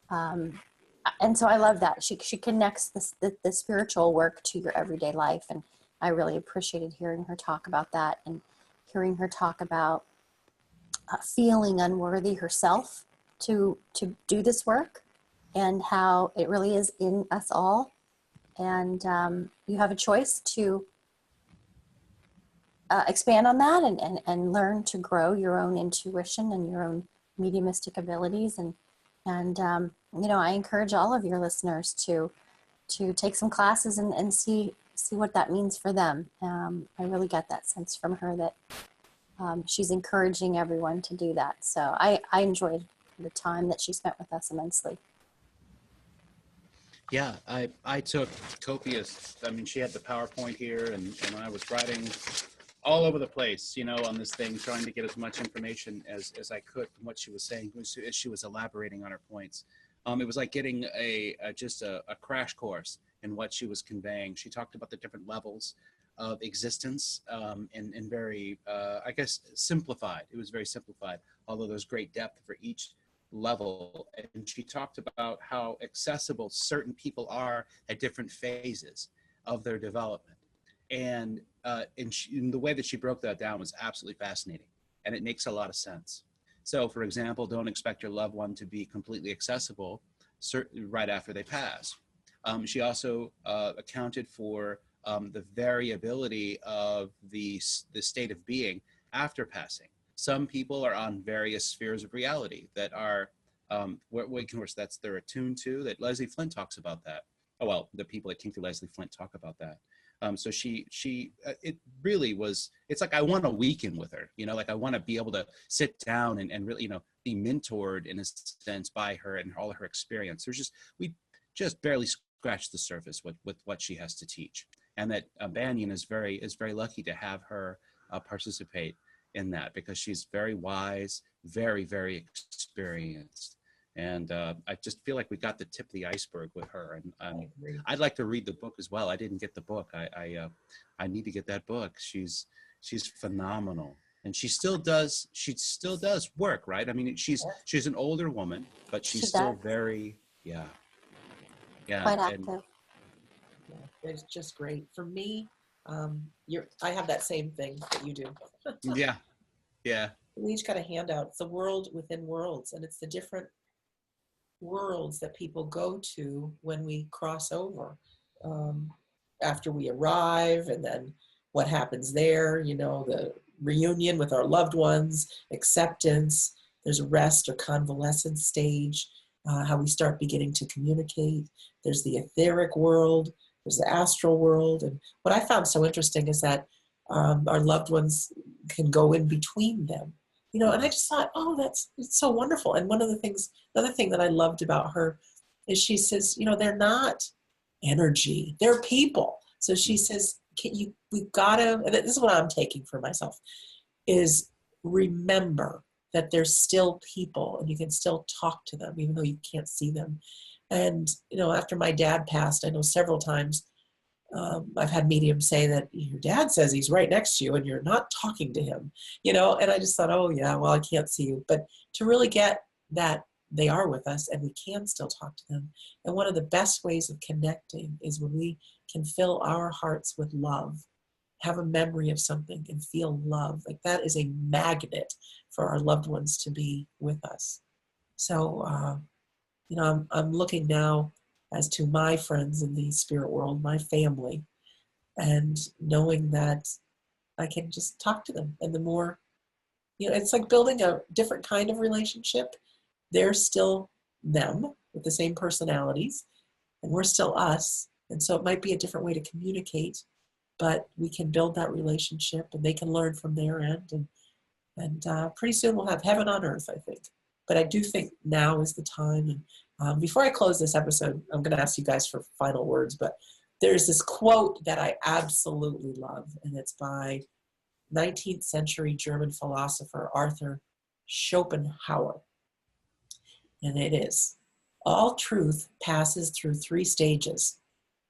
And so I love that. She connects the spiritual work to your everyday life. And I really appreciated hearing her talk about that, and hearing her talk about feeling unworthy herself to do this work, and how it really is in us all. And you have a choice to expand on that, and learn to grow your own intuition and your own mediumistic abilities. And you know, I encourage all of your listeners to take some classes and see what that means for them. I really get that sense from her that she's encouraging everyone to do that. So I enjoyed the time that she spent with us immensely. Yeah, I took copious, I mean, she had the PowerPoint here, and I was writing all over the place, you know, on this thing, trying to get as much information as I could from what she was saying, as she was elaborating on her points. It was like getting just a crash course in what she was conveying. She talked about the different levels of existence, and very, I guess, simplified. It was very simplified, although there's great depth for each level. And she talked about how accessible certain people are at different phases of their development. And the way that she broke that down was absolutely fascinating, and it makes a lot of sense. So, for example, don't expect your loved one to be completely accessible right after they pass. She also accounted for the variability of the state of being after passing. Some people are on various spheres of reality that are, of course, that's they're attuned to. That Leslie Flint talks about that. Oh well, the people that came through Leslie Flint talk about that. So it really was, it's like I want a weekend with her, you know, like I want to be able to sit down and really, you know, be mentored in a sense by her and all of her experience. We just barely scratched the surface with what she has to teach. And that Banyan is very lucky to have her participate in that, because she's very wise, very, very experienced. And I just feel like we got the tip of the iceberg with her. And I'd like to read the book as well. I didn't get the book. I need to get that book. She's phenomenal, and she still does work, right? I mean, she's an older woman, but she's still very quite active. Yeah, it's just great for me. I have that same thing that you do. Yeah. We each got a handout. It's the world within worlds, and it's the different worlds that people go to when we cross over, after we arrive, and then what happens there, you know, the reunion with our loved ones, acceptance, there's a rest or convalescence stage, how we start beginning to communicate. There's the etheric world, there's the astral world. And what I found so interesting is that our loved ones can go in between them. You know, and I just thought, it's so wonderful. And another thing that I loved about her is she says, you know, they're not energy, they're people. So she says, we've got to, and this is what I'm taking for myself, is remember that they're still people, and you can still talk to them, even though you can't see them. And, you know, after my dad passed, I know several times, I've had mediums say that your dad says he's right next to you and you're not talking to him, you know, and I just thought, oh yeah, well, I can't see you. But to really get that they are with us and we can still talk to them. And one of the best ways of connecting is when we can fill our hearts with love, have a memory of something and feel love. Like that is a magnet for our loved ones to be with us. So, you know, I'm looking now as to my friends in the spirit world, my family, and knowing that I can just talk to them. And the more, you know, it's like building a different kind of relationship. They're still them with the same personalities, and we're still us. And so it might be a different way to communicate, but we can build that relationship and they can learn from their end. And pretty soon we'll have heaven on earth, I think. But I do think now is the time. And before I close this episode, I'm going to ask you guys for final words, but there's this quote that I absolutely love, and it's by 19th century German philosopher Arthur Schopenhauer. And it is, all truth passes through three stages.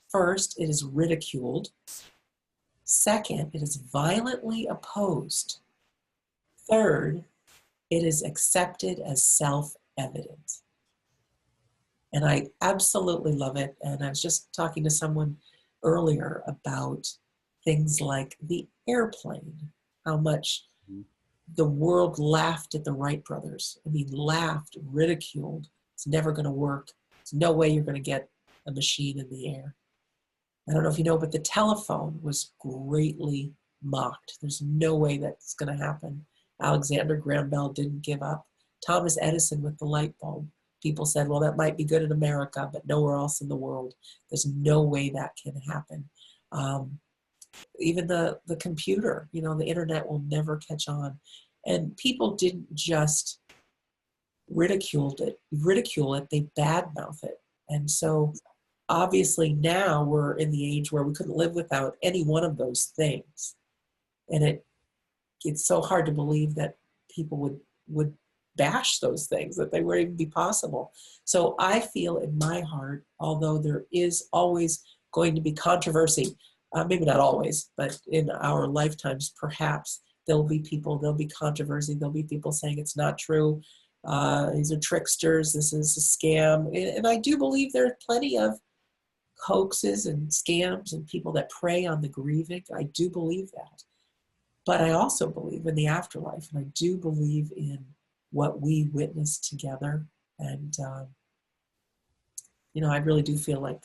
First, it is ridiculed. Second, it is violently opposed. Third, it is accepted as self-evident. And I absolutely love it. And I was just talking to someone earlier about things like the airplane, how much the world laughed at the Wright brothers. I mean, laughed, ridiculed. It's never going to work. There's no way you're going to get a machine in the air. I don't know if you know, but the telephone was greatly mocked. There's no way that's going to happen. Alexander Graham Bell didn't give up. Thomas Edison with the light bulb. People said, well, that might be good in America, but nowhere else in the world. There's no way that can happen. Even the computer, you know, the internet will never catch on. And people didn't just ridicule it, they badmouth it. And so obviously now we're in the age where we couldn't live without any one of those things. And it's so hard to believe that people would bash those things, that they would even be possible. So I feel in my heart, although there is always going to be controversy, maybe not always, but in our lifetimes, perhaps there'll be controversy, there'll be people saying it's not true, these are tricksters, this is a scam. And I do believe there are plenty of hoaxes and scams and people that prey on the grieving. I do believe that. But I also believe in the afterlife, and I do believe in what we witnessed together. And, you know, I really do feel like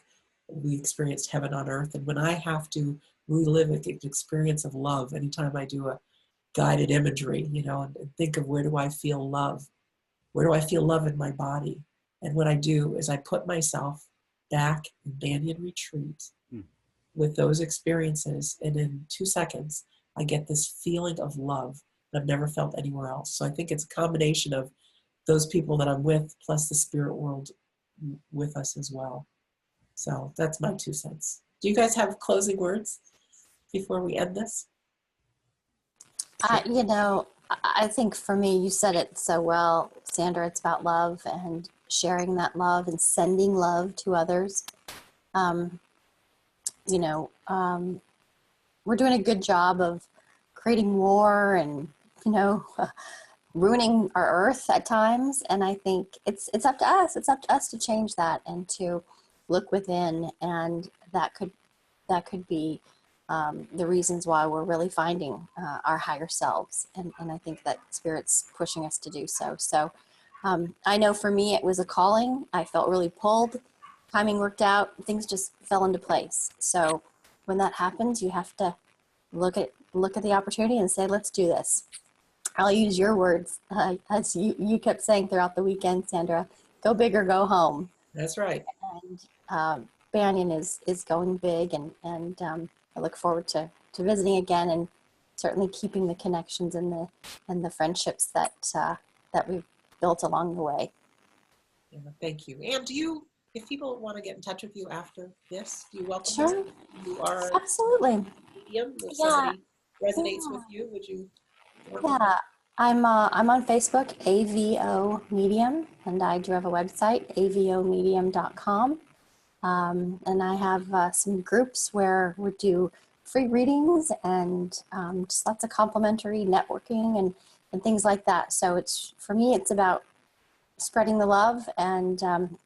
we experienced heaven on earth. And when I have to relive an experience of love, anytime I do a guided imagery, you know, and think of where do I feel love? Where do I feel love in my body? And what I do is I put myself back in Banyan retreat with those experiences. And in 2 seconds, I get this feeling of love that I've never felt anywhere else. So I think it's a combination of those people that I'm with, plus the spirit world with us as well. So that's my 2 cents. Do you guys have closing words before we end this? You know, I think for me, you said it so well, Sandra, it's about love and sharing that love and sending love to others. You know, we're doing a good job of creating war and, you know, ruining our earth at times. And I think it's up to us. It's up to us to change that and to look within. And that could be the reasons why we're really finding our higher selves. And I think that Spirit's pushing us to do so. So I know for me, it was a calling. I felt really pulled. Timing worked out. Things just fell into place. So when that happens, you have to look at the opportunity and say, let's do this. I'll use your words, as you kept saying throughout the weekend, Sandra, go big or go home. That's right. And Banyan is going big, and I look forward to visiting again, and certainly keeping the connections and the friendships that we've built along the way. Yeah, thank you. And if people want to get in touch with you after this, do you welcome Sure. them? You are Absolutely. medium. If somebody resonates with you, would you? Yeah, I'm on Facebook, AVO Medium, and I do have a website, avomedium.com. And I have some groups where we do free readings and just lots of complimentary networking and things like that. So for me, it's about spreading the love and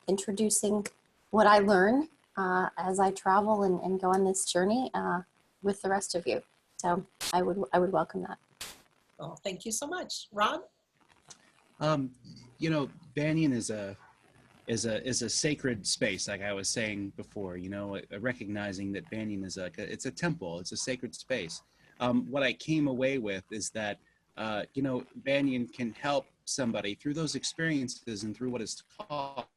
introducing what I learn as I travel and go on this journey with the rest of you. So I would welcome that. Oh, thank you so much, Ron. You know, Banyan is a sacred space, like I was saying before. You know, recognizing that Banyan is it's a temple, it's a sacred space. What I came away with is that you know, Banyan can help somebody through those experiences and through what is taught,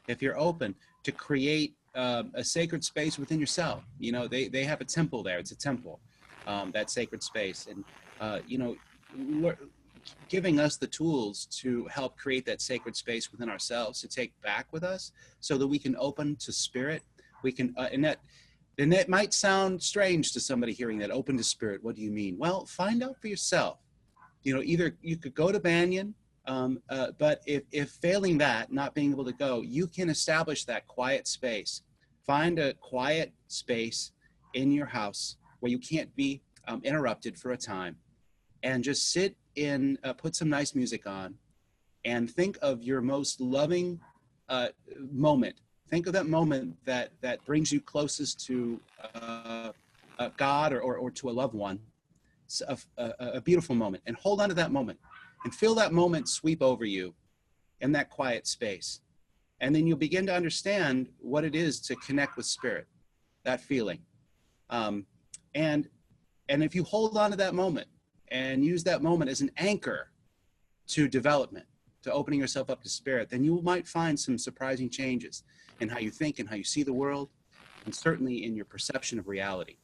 if you're open to create a sacred space within yourself. You know, they have a temple there. It's a temple, that sacred space, and you know, giving us the tools to help create that sacred space within ourselves to take back with us, so that we can open to spirit. We can, and that And that might sound strange to somebody hearing that, open to spirit. What do you mean? Well, find out for yourself. You know, either you could go to Banyan, but if failing that, not being able to go, you can establish that quiet space. Find a quiet space in your house where you can't be interrupted for a time, and just sit in, put some nice music on, and think of your most loving moment. Think of that moment that brings you closest to God or to a loved one. It's a beautiful moment, and hold on to that moment and feel that moment sweep over you in that quiet space. And then you'll begin to understand what it is to connect with spirit, that feeling. And if you hold on to that moment and use that moment as an anchor to development, to opening yourself up to spirit, then you might find some surprising changes in how you think and how you see the world, and certainly in your perception of reality.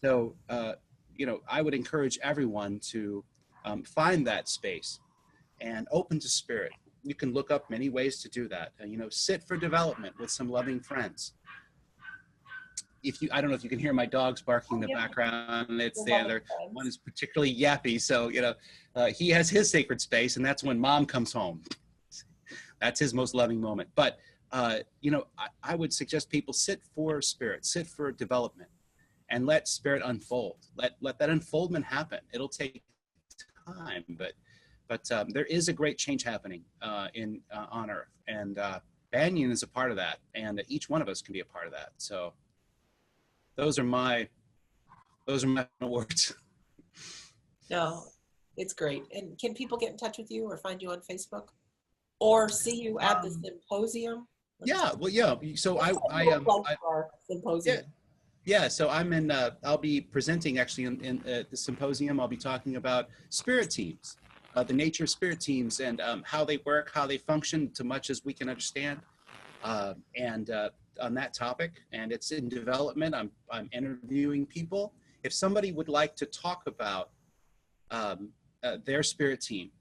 So, you know, I would encourage everyone to find that space and open to spirit. You can look up many ways to do that. You know, sit for development with some loving friends. If you, I don't know if you can hear my dogs barking in the background. It's the other one is particularly yappy. So, you know, he has his sacred space, and that's when mom comes home. That's his most loving moment. But, you know, I would suggest people sit for spirit, sit for development, and let spirit unfold. Let that unfoldment happen. It'll take time, but there is a great change happening on Earth, and Banyan is a part of that, and each one of us can be a part of that. So those are my words. No, it's great. And can people get in touch with you or find you on Facebook or see you at the symposium? Yeah, well, yeah. So I symposium. Yeah, so I'm in. I'll be presenting actually in the symposium. I'll be talking about spirit teams, the nature of spirit teams, and how they work, how they function, to much as we can understand, and on that topic. And it's in development. I'm interviewing people. If somebody would like to talk about their spirit team,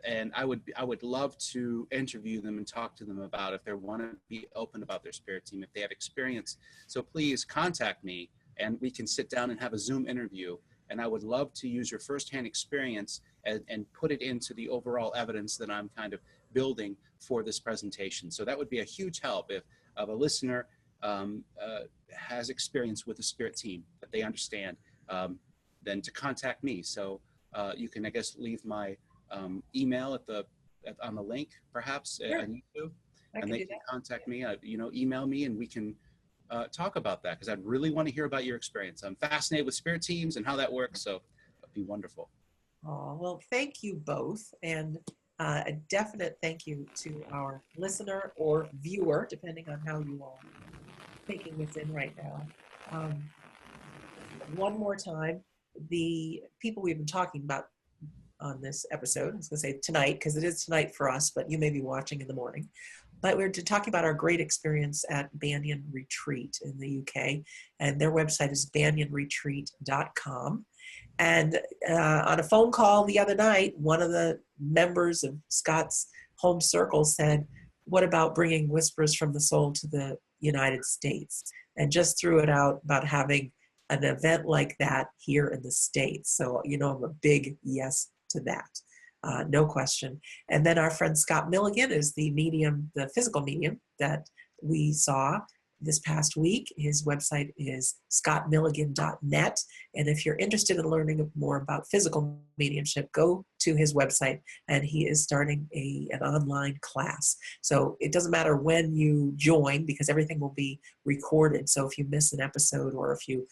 and I would love to interview them and talk to them about if they want to be open about their spirit team, if they have experience. So please contact me, and we can sit down and have a Zoom interview. And I would love to use your firsthand experience and put it into the overall evidence that I'm kind of building for this presentation. So that would be a huge help if a listener has experience with a spirit team that they understand, then to contact me. So you can, I guess, leave my email on the link, perhaps, Sure. on YouTube, and they can contact me. You know, email me, and we can talk about that, because I'd really want to hear about your experience. I'm fascinated with spirit teams and how that works, so that'd be wonderful. Oh, well, thank you both, and a definite thank you to our listener or viewer, depending on how you all are taking this in right now. One more time, the people we've been talking about on this episode, I was going to say tonight, because it is tonight for us, but you may be watching in the morning. But we're talking about our great experience at Banyan Retreat in the UK, and their website is banyanretreat.com. And on a phone call the other night, one of the members of Scott's home circle said, what about bringing Whispers from the Soul to the United States? And just threw it out about having an event like that here in the States. So, you know, I'm a big yes to that. No question. And then our friend Scott Milligan is the medium, the physical medium that we saw this past week. His website is scottmilligan.net. And if you're interested in learning more about physical mediumship, go to his website, and he is starting an online class. So it doesn't matter when you join, because everything will be recorded. So if you miss an episode, or if you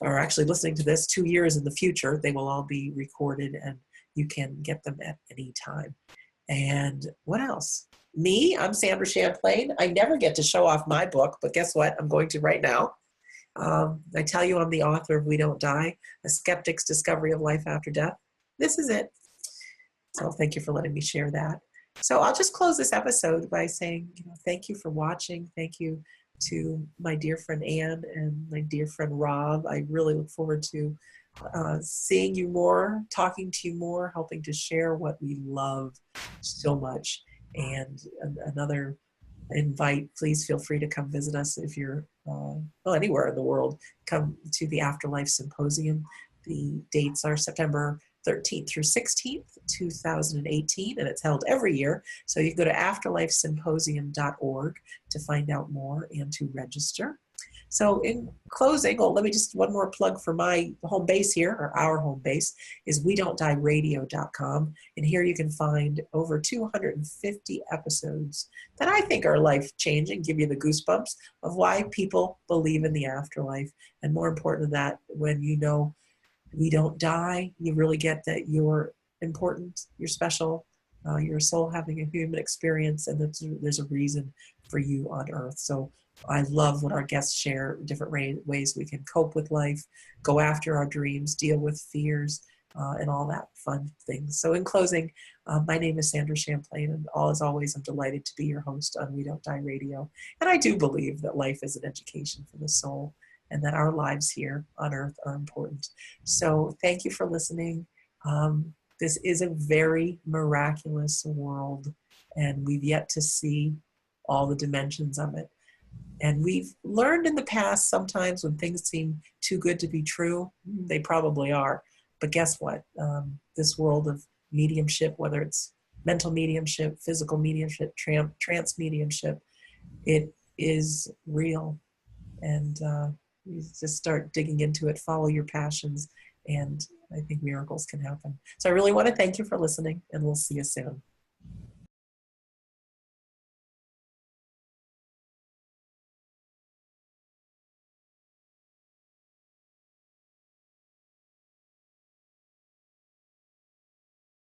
are actually listening to this 2 years in the future, they will all be recorded, and you can get them at any time. And what else? Me, I'm Sandra Champlain. I never get to show off my book, but guess what? I'm going to right now. I tell you, I'm the author of We Don't Die, A Skeptic's Discovery of Life After Death. This is it. So thank you for letting me share that. So I'll just close this episode by saying, you know, thank you for watching. Thank you to my dear friend Anne and my dear friend Rob. I really look forward to seeing you more, talking to you more, helping to share what we love so much. And another invite, please feel free to come visit us if you're well, anywhere in the world, come to the Afterlife Symposium. The dates are September 13th through 16th, 2018, and it's held every year. So you can go to afterlifesymposium.org to find out more and to register. So in closing, well, let me just, one more plug for my home base here, or our home base, is WeDon'tDieRadio.com. And here you can find over 250 episodes that I think are life-changing, give you the goosebumps of why people believe in the afterlife. And more important than that, when you know we don't die, you really get that you're important, you're special, you're a soul having a human experience, and that there's a reason for you on earth. So I love when our guests share different ways we can cope with life, go after our dreams, deal with fears, and all that fun things. So in closing, my name is Sandra Champlain, and as always, I'm delighted to be your host on We Don't Die Radio. And I do believe that life is an education for the soul, and that our lives here on earth are important. So thank you for listening. This is a very miraculous world, and we've yet to see all the dimensions of it. And we've learned in the past, sometimes when things seem too good to be true, they probably are. But guess what? This world of mediumship, whether it's mental mediumship, physical mediumship, trance mediumship, it is real. And you just start digging into it, follow your passions, and I think miracles can happen. So I really want to thank you for listening, and we'll see you soon.